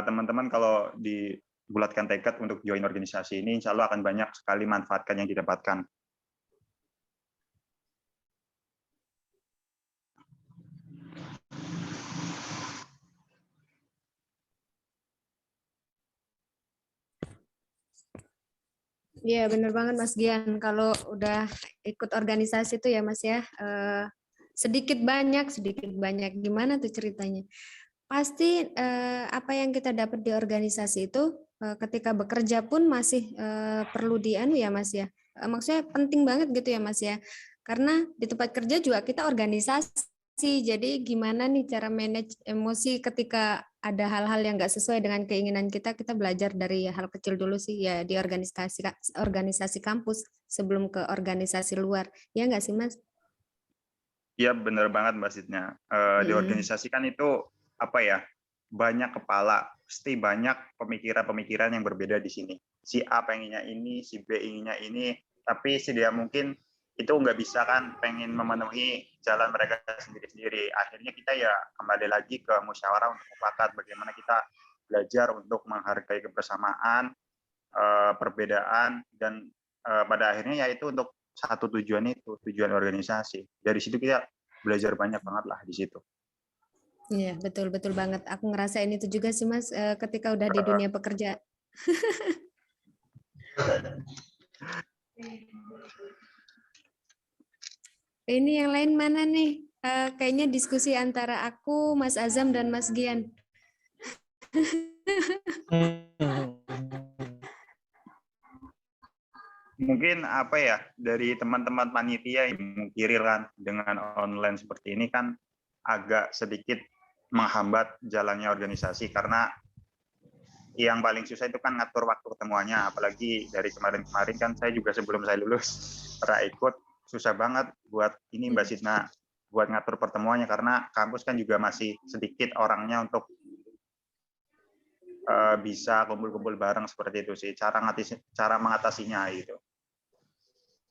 teman-teman kalau dibulatkan tekad untuk join organisasi ini, insya Allah akan banyak sekali manfaatkan yang didapatkan. Iya, benar banget Mas Gian. Kalau udah ikut organisasi itu ya Mas ya, sedikit banyak gimana tuh ceritanya? Pasti apa yang kita dapat di organisasi itu ketika bekerja pun masih perlu ya Mas ya. Maksudnya penting banget gitu ya Mas ya. Karena di tempat kerja juga kita organisasi. Jadi gimana nih cara manage emosi ketika ada hal-hal yang nggak sesuai dengan keinginan kita belajar dari hal kecil dulu sih ya di organisasi kampus sebelum ke organisasi luar. Ya nggak sih Mas? Iya benar banget Mbak Sidna. Di organisasi kan itu banyak kepala, pasti banyak pemikiran-pemikiran yang berbeda di sini. Si A pengennya ini, si B inginnya ini, tapi sedia mungkin itu nggak bisa kan pengen memenuhi jalan mereka sendiri-sendiri. Akhirnya kita ya kembali lagi ke musyawarah untuk mufakat bagaimana kita belajar untuk menghargai kebersamaan, perbedaan, dan pada akhirnya yaitu untuk satu tujuan itu, tujuan organisasi. Dari situ kita belajar banyak banget lah di situ. Iya, betul banget. Aku ngerasain itu juga sih Mas ketika udah di dunia pekerja. Ini yang lain mana nih? Kayaknya diskusi antara aku, Mas Azam, dan Mas Gian. Mungkin dari teman-teman panitia yang mengkiri kan dengan online seperti ini kan agak sedikit menghambat jalannya organisasi karena yang paling susah itu kan ngatur waktu ketemuannya, apalagi dari kemarin-kemarin kan saya juga sebelum saya lulus pernah ikut, susah banget buat ini Mbak Sidna buat ngatur pertemuannya karena kampus kan juga masih sedikit orangnya untuk bisa kumpul-kumpul bareng seperti itu sih cara mengatasinya gitu.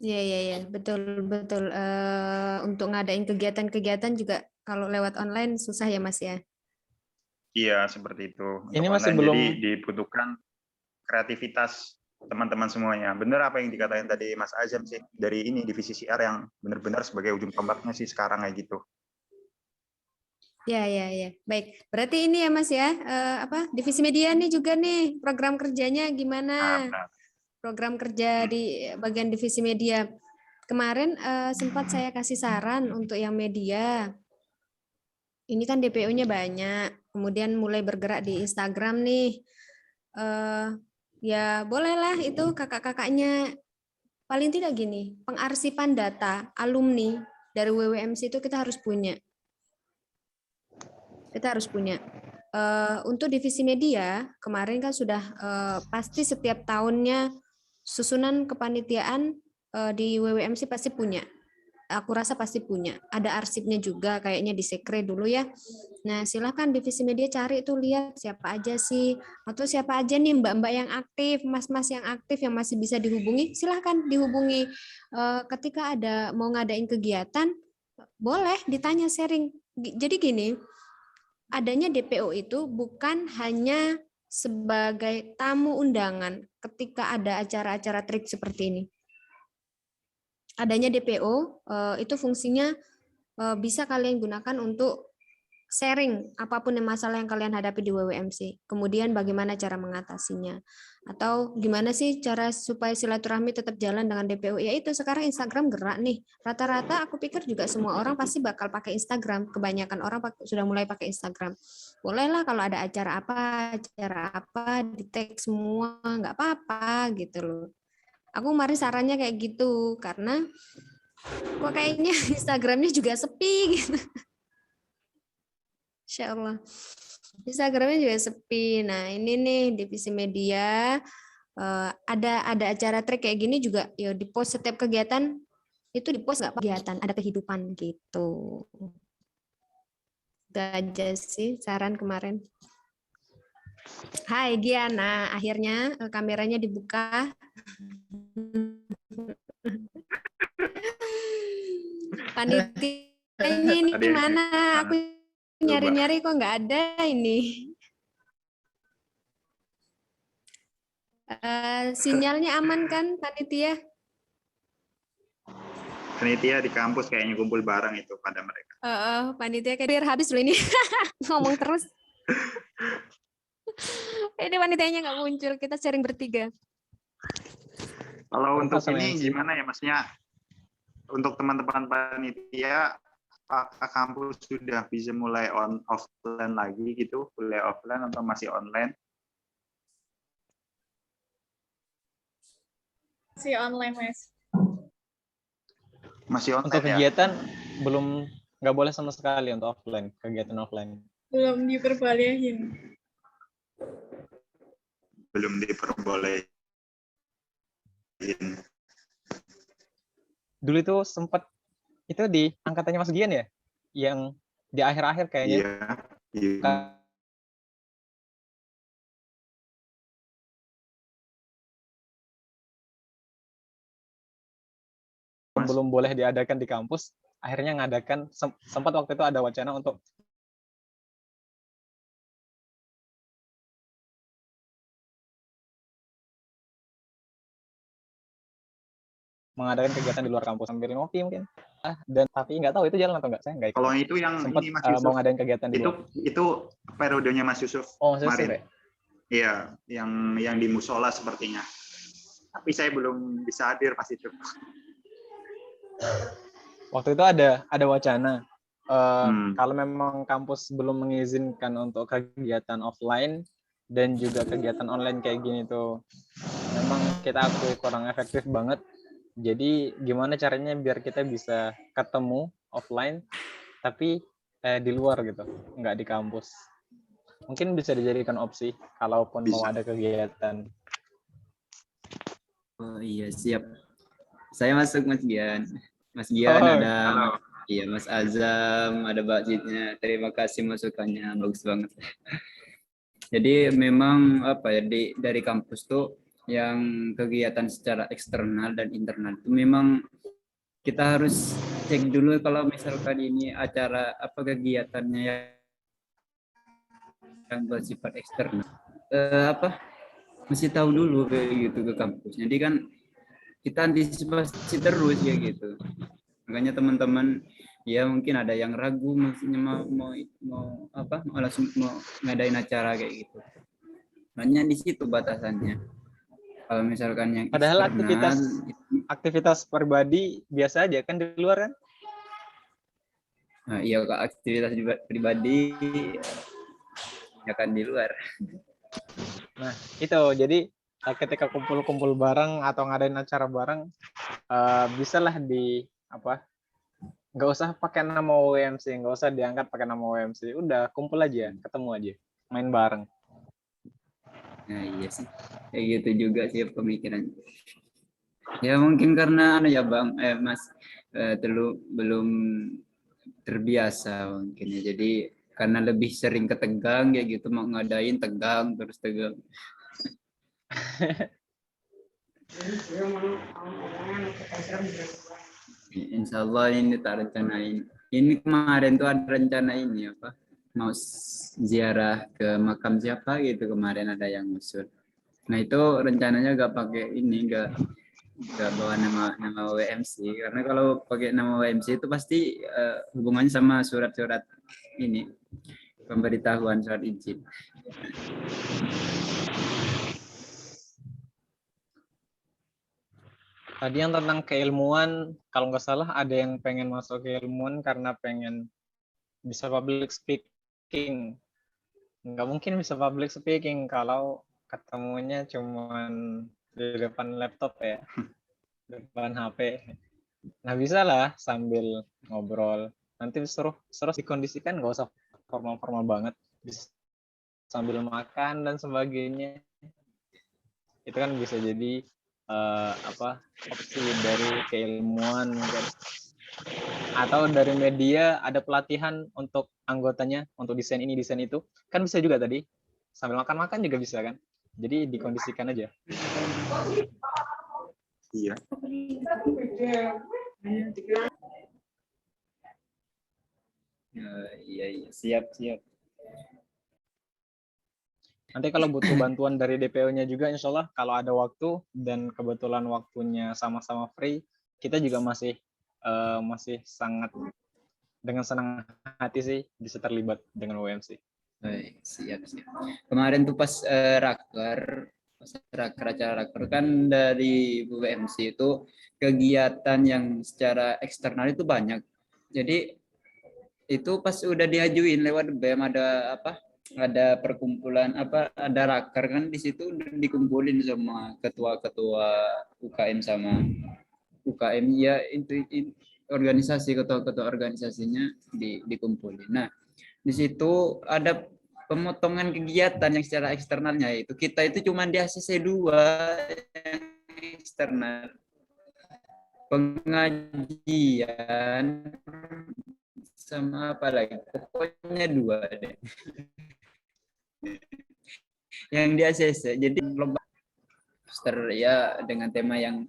Iya, betul. Untuk ngadain kegiatan-kegiatan juga kalau lewat online susah ya Mas ya. Iya seperti itu. Ini untuk masih online, belum. Jadi dibutuhkan kreativitas teman-teman semuanya. Benar apa yang dikatakan tadi Mas Azam sih dari ini divisi CR yang benar-benar sebagai ujung tombaknya sih sekarang kayak gitu. Ya, ya, ya. Baik. Berarti ini ya Mas ya, divisi media nih juga nih program kerjanya gimana? Program kerja di bagian divisi media. Kemarin sempat saya kasih saran untuk yang media. Ini kan DPO-nya banyak. Kemudian mulai bergerak di Instagram nih. Ya bolehlah itu kakak-kakaknya. Paling tidak gini, pengarsipan data alumni dari WWMC itu kita harus punya. Untuk divisi media, kemarin kan sudah pasti setiap tahunnya susunan kepanitiaan di WWMC pasti punya. Aku rasa pasti punya. Ada arsipnya juga, kayaknya di Sekre dulu ya. Nah, silahkan divisi media cari tuh, lihat siapa aja sih. Atau siapa aja nih mbak-mbak yang aktif, mas-mas yang aktif yang masih bisa dihubungi, silahkan dihubungi. Ketika ada mau ngadain kegiatan, boleh ditanya sharing. Jadi gini, adanya DPO itu bukan hanya sebagai tamu undangan ketika ada acara-acara trik seperti ini. Adanya DPO itu fungsinya bisa kalian gunakan untuk sharing apapun yang masalah yang kalian hadapi di WWMC. Kemudian bagaimana cara mengatasinya. Atau gimana sih cara supaya silaturahmi tetap jalan dengan DPO. Ya itu sekarang Instagram gerak nih. Rata-rata aku pikir juga semua orang pasti bakal pakai Instagram. Kebanyakan orang sudah mulai pakai Instagram. Bolehlah kalau ada acara apa, di-tag semua, nggak apa-apa gitu loh. Aku kemarin sarannya kayak gitu, karena kok kayaknya Instagramnya juga sepi gitu. Insya Allah. Instagramnya juga sepi. Nah ini nih divisi media, ada acara trik kayak gini juga, ya di post setiap kegiatan, itu di post nggak kegiatan, ada kehidupan gitu. Itu aja sih saran kemarin. Hai Giana, akhirnya kameranya dibuka. Panitianya ini gimana? Aku nyari-nyari kok nggak ada ini. Sinyalnya aman kan panitia? Panitia di kampus kayaknya kumpul bareng itu pada mereka. Panitia kayak biar habis loh ini. Ngomong terus. Ini panitianya nggak muncul, kita sharing bertiga. Kalau untuk ini gimana ya maksudnya, untuk teman-teman panitia, apakah kampus sudah bisa mulai offline lagi gitu, kuliah offline atau masih online? Masih online, Mas. Masih online. Untuk kegiatan belum, nggak boleh sama sekali untuk offline, kegiatan offline. Belum diperbolehin. Belum diperbolehin. Dulu itu sempat itu di angkatannya Mas Gian ya, yang di akhir-akhir kayaknya. Iya. Belum boleh diadakan di kampus, akhirnya ngadakan, sempat waktu itu ada wacana untuk mengadakan kegiatan di luar kampus sambil ngopi mungkin. Dan tapi nggak tahu itu jalan atau nggak, saya nggak ikut. Kalau itu yang sempat ini Mas Yusuf, mau ngadain kegiatan di luar. Itu periodenya Mas Yusuf. Oh, Mas Yusuf kemarin. ya? Iya, yang di musola sepertinya. Tapi saya belum bisa hadir pas itu. Waktu itu ada wacana kalau memang kampus belum mengizinkan untuk kegiatan offline dan juga kegiatan online kayak gini tuh, memang kita akui kurang efektif banget. Jadi gimana caranya biar kita bisa ketemu offline tapi di luar gitu, nggak di kampus. Mungkin bisa dijadikan opsi kalaupun mau ada kegiatan. Oh iya, siap. Saya masuk Mas Gian. Mas Gian ada iya Mas Azam, ada Mbak Jitnya. Terima kasih masukannya, bagus banget. Jadi memang apa ya, dari kampus tuh yang kegiatan secara eksternal dan internal itu memang kita harus cek dulu kalau misalkan ini acara apa kegiatannya yang bersifat eksternal, mesti tahu dulu kayak gitu ke kampus. Jadi kan kita antisipasi terus ya gitu. Makanya teman-teman ya mungkin ada yang ragu maksudnya mau mau langsung mau ngadain acara kayak gitu. Hanya di situ batasannya. Kalau misalkan yang Padahal eksternal, aktivitas pribadi biasa aja kan di luar kan? nah, iya Kak, aktivitas juga pribadi ya kan di luar. Nah, itu jadi ketika kumpul-kumpul bareng atau ngadain acara bareng, bisalah di apa? Nggak usah pakai nama WMC, nggak usah diangkat pakai nama WMC. Udah kumpul aja, ketemu aja, main bareng. Nah, iya sih. Kayak gitu juga sih pemikiran. Ya mungkin karena ya Bang, Mas belum terbiasa mungkin ya. Jadi karena lebih sering ke Tegang kayak gitu, mau ngadain Tegang terus Tegang. Insya Allah ini tak rencanain. Ini kemarin tuh ada rencana ini apa? Mau ziarah ke makam siapa gitu, kemarin ada yang usul. Nah itu rencananya gak pakai ini, gak bawa nama WMC, karena kalau pakai nama WMC itu pasti hubungannya sama surat-surat ini, pemberitahuan surat izin. Tadi yang tentang keilmuan, kalau nggak salah ada yang pengen masuk keilmuan karena pengen bisa public speaking. Nggak mungkin bisa public speaking kalau ketemunya cuman di depan laptop ya, depan HP. Nah bisa lah sambil ngobrol. Nanti suruh dikondisikan, nggak usah formal-formal banget. Bisa sambil makan dan sebagainya. Itu kan bisa jadi opsi dari keilmuan kan. Atau dari media ada pelatihan untuk anggotanya untuk desain ini desain itu kan bisa juga tadi sambil makan juga bisa kan, jadi dikondisikan aja. Iya. Iya siap. Nanti kalau butuh bantuan dari DPO-nya juga, insya Allah kalau ada waktu dan kebetulan waktunya sama-sama free, kita juga masih sangat dengan senang hati sih bisa terlibat dengan WMC. Baik, siap. Kemarin tuh pas acara raker kan dari WMC itu kegiatan yang secara eksternal itu banyak. Jadi itu pas udah diajuin lewat BEM ada perkumpulan ada raker kan, di situ dikumpulin sama ketua-ketua UKM sama UKM ya, itu organisasi, ketua-ketua organisasinya dikumpulin. Nah di situ ada pemotongan kegiatan yang secara eksternalnya, itu kita itu cuma di ACC 2 yang eksternal, pengajian sama apa lagi, pokoknya 2 deh yang di ACC. Jadi lomba poster ya dengan tema yang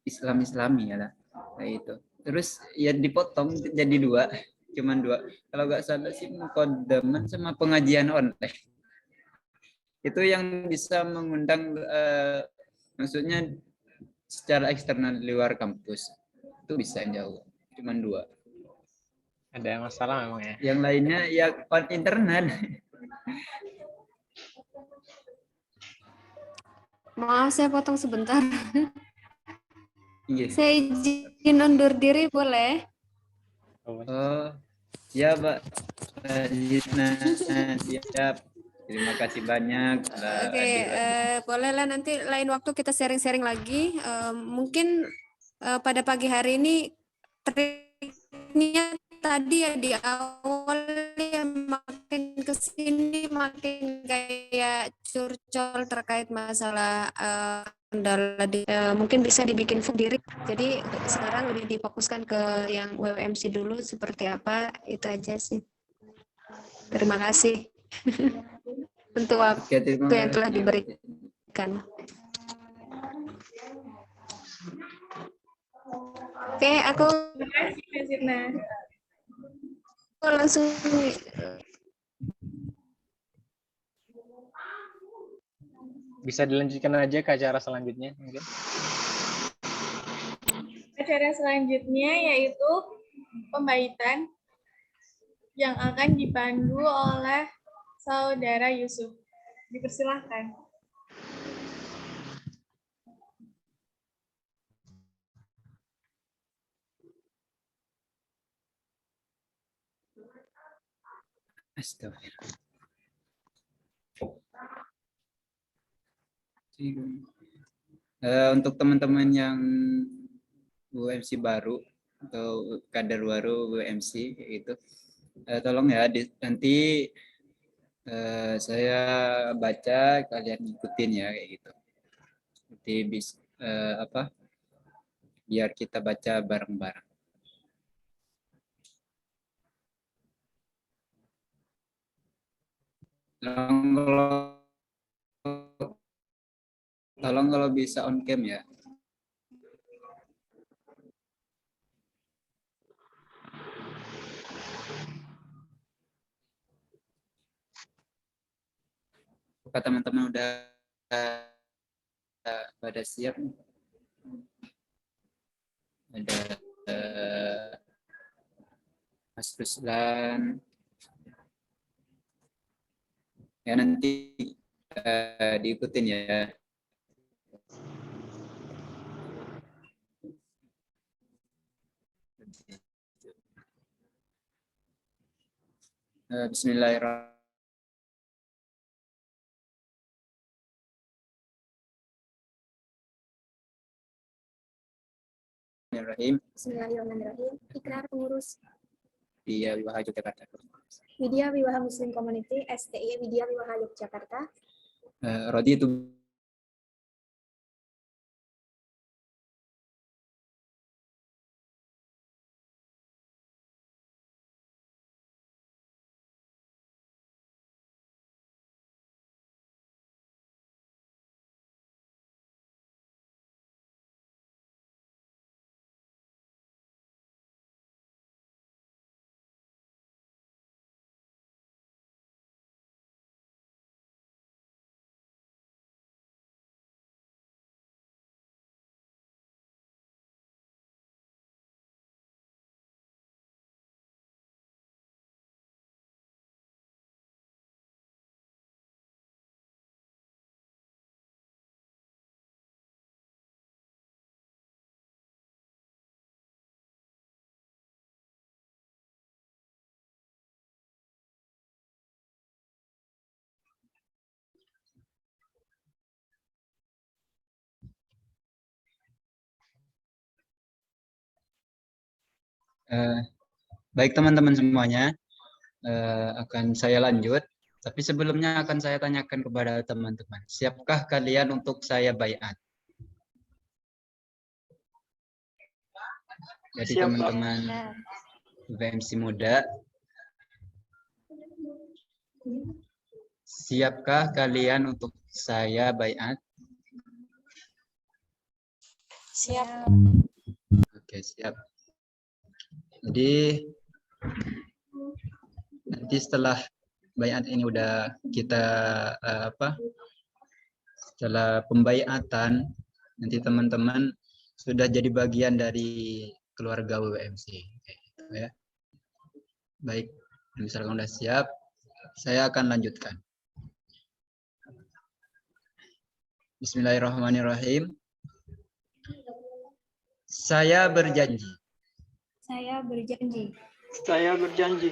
Islami ya lah kayak itu. Terus ya dipotong jadi 2, cuman 2 kalau nggak salah sih, muqaddaman sama pengajian online. Itu yang bisa mengundang maksudnya secara eksternal di luar kampus itu bisa jauh, cuman 2. Ada masalah memang ya. Yang lainnya ya internal. Maaf, saya potong sebentar. Iya. Saya izin undur diri, boleh? Oh, ya Mbak Zidna, siap. Terima kasih banyak. Oke, bolehlah nanti lain waktu kita sharing-sharing lagi. Mungkin pada pagi hari ini triknya tadi ya di awal ya, makin kesini makin kayak curcol terkait masalah kendala mungkin bisa dibikin sendiri. Jadi sekarang lebih difokuskan ke yang WMC dulu seperti apa, itu aja sih. Terima kasih untuk waktu yang telah diberikan. Oke, aku langsung bisa dilanjutkan aja ke acara selanjutnya mungkin. Acara selanjutnya yaitu pembahitan. yang akan dipandu oleh Saudara Yusuf. Dipersilahkan. Astagfirullah. Untuk teman-teman yang UMC baru atau kader baru UMC itu tolong ya nanti saya baca, kalian ikutin ya kayak gitu. Seperti biar kita baca bareng-bareng. Tolong kalau bisa on cam ya. Apakah teman-teman udah pada siap? Ada Mas Ruslan. Ya nanti diikutin ya. Bismillahirrahmanirrahim. Bismillahirrahmanirrahim. Ikrar pengurus Widya Wiwaha Yogyakarta. Widya Wiwaha Muslim Community STI Widya Wiwaha Yogyakarta. Rodi itu baik teman-teman semuanya, akan saya lanjut. Tapi sebelumnya akan saya tanyakan kepada teman-teman, siapkah kalian untuk saya baiat? Jadi teman-teman UMC muda, siapkah kalian untuk saya baiat? Siap. Oke, siap. Jadi nanti setelah baiat ini udah kita setelah pembaiatan, nanti teman-teman sudah jadi bagian dari keluarga UMC gitu ya. Baik, misalkan udah siap, saya akan lanjutkan. Bismillahirrahmanirrahim. Saya berjanji. Saya berjanji. Saya berjanji.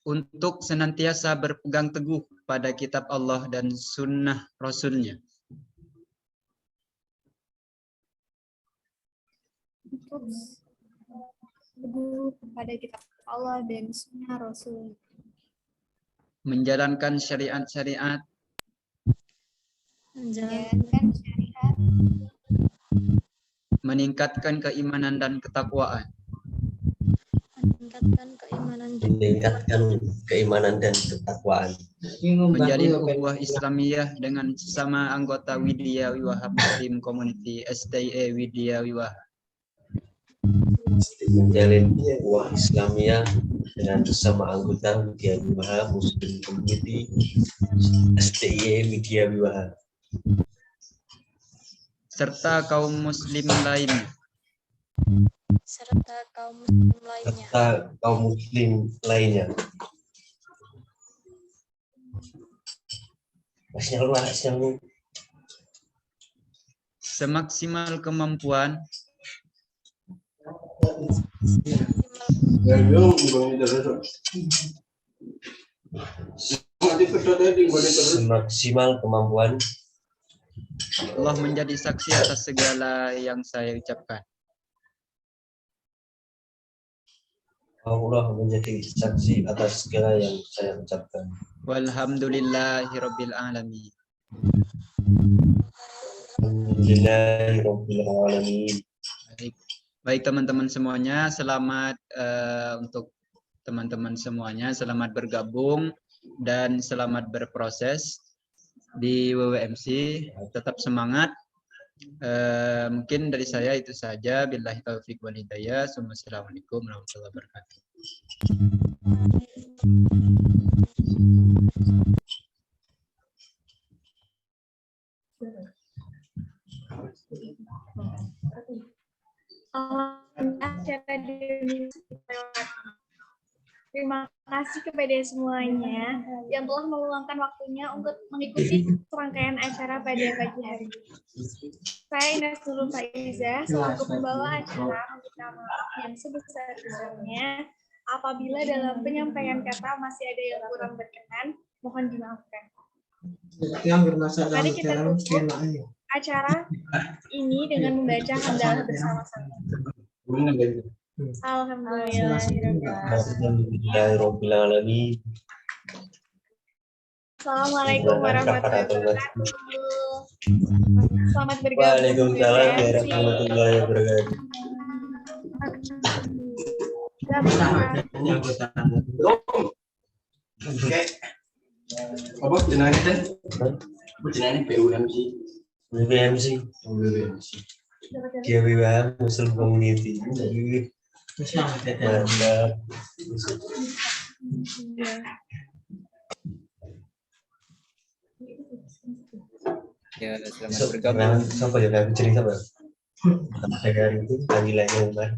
Untuk senantiasa berpegang teguh pada kitab Allah dan sunnah Rasul-Nya. Untuk teguh kepada kitab Allah dan sunnah Rasul. Menjalankan syariat-syariat. Menjalankan syariat. Meningkatkan keimanan dan ketakwaan. Meningkatkan keimanan dan ketakwaan. Menjalin ukhuwah Islamiyah dengan sesama anggota Widya Wiwaha Muslim Community STI Widya Wiwaha. Menjalin ukhuwah Islamiyah dengan sesama anggota Widya Wiwaha Muslim Community STI Widya Wiwaha. serta kaum muslim lainnya. serta kaum muslim lainnya. serta kaum muslim lainnya. Masih luar, Semaksimal kemampuan semaksimal kemampuan Allah menjadi saksi atas segala yang saya ucapkan. Allah menjadi saksi atas segala yang saya ucapkan. Walhamdulillahirabbil alamin. Alhamdulillahirabbil alamin. Baik teman-teman semuanya, selamat untuk teman-teman semuanya, selamat bergabung dan selamat berproses di WWMC. Tetap semangat. Mungkin dari saya itu saja. Billahi taufiq wal hidayah. Assalamualaikum warahmatullahi wabarakatuh. Terima kasih kepada semuanya yang telah meluangkan waktunya untuk mengikuti serangkaian acara pada pagi hari ini. Saya Ines Nurul Faizah selaku pembawa acara meminta maaf yang sebesar-besarnya apabila dalam penyampaian kata masih ada yang kurang berkenan, mohon dimaafkan. Mari kita tutup acara ini dengan membaca hamdalah bersama-sama. Alhamdulillahirabbil alamin. Assalamualaikum warahmatullahi wabarakatuh. Selamat bergabung. Waalaikumsalam warahmatullahi wabarakatuh. Apa jenenge teh? Jenenge BUMC. WWMC. GWWM Muslim Community. Mantap. Ya, selamat bergabung. Siapa ya? Aku cerita bang. Saya itu panggilannya Umar.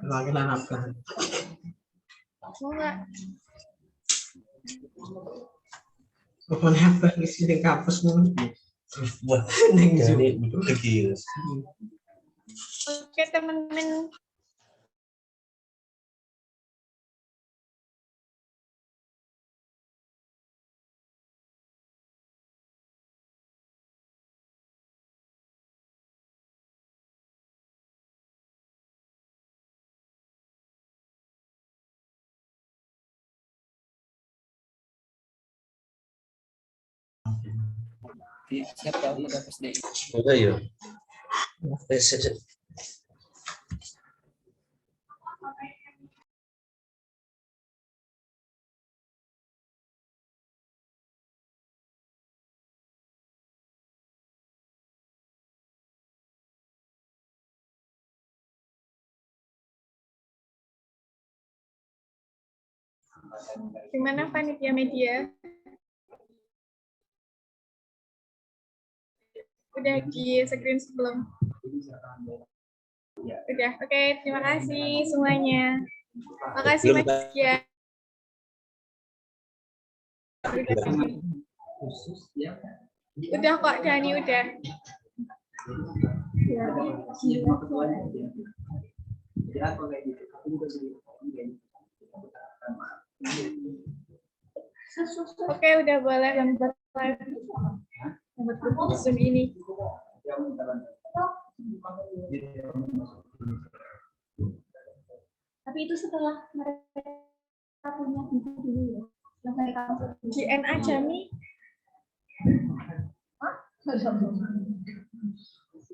Lagi apa? Mau nggak? Pokoknya apa isi di kampus mau? Wah, jadi begitu. Oke teman-teman. Siapa udah PSDI? Udah ya. Gimana panitia media? Udah di screen sebelum? Udah, oke. Terima kasih semuanya. Makasih Mas Gia. Udah kok, Dani udah. Oke, udah boleh gambar Zoom ini. Tapi itu setelah mereka punya dulu ya. GN aja nih. Hah?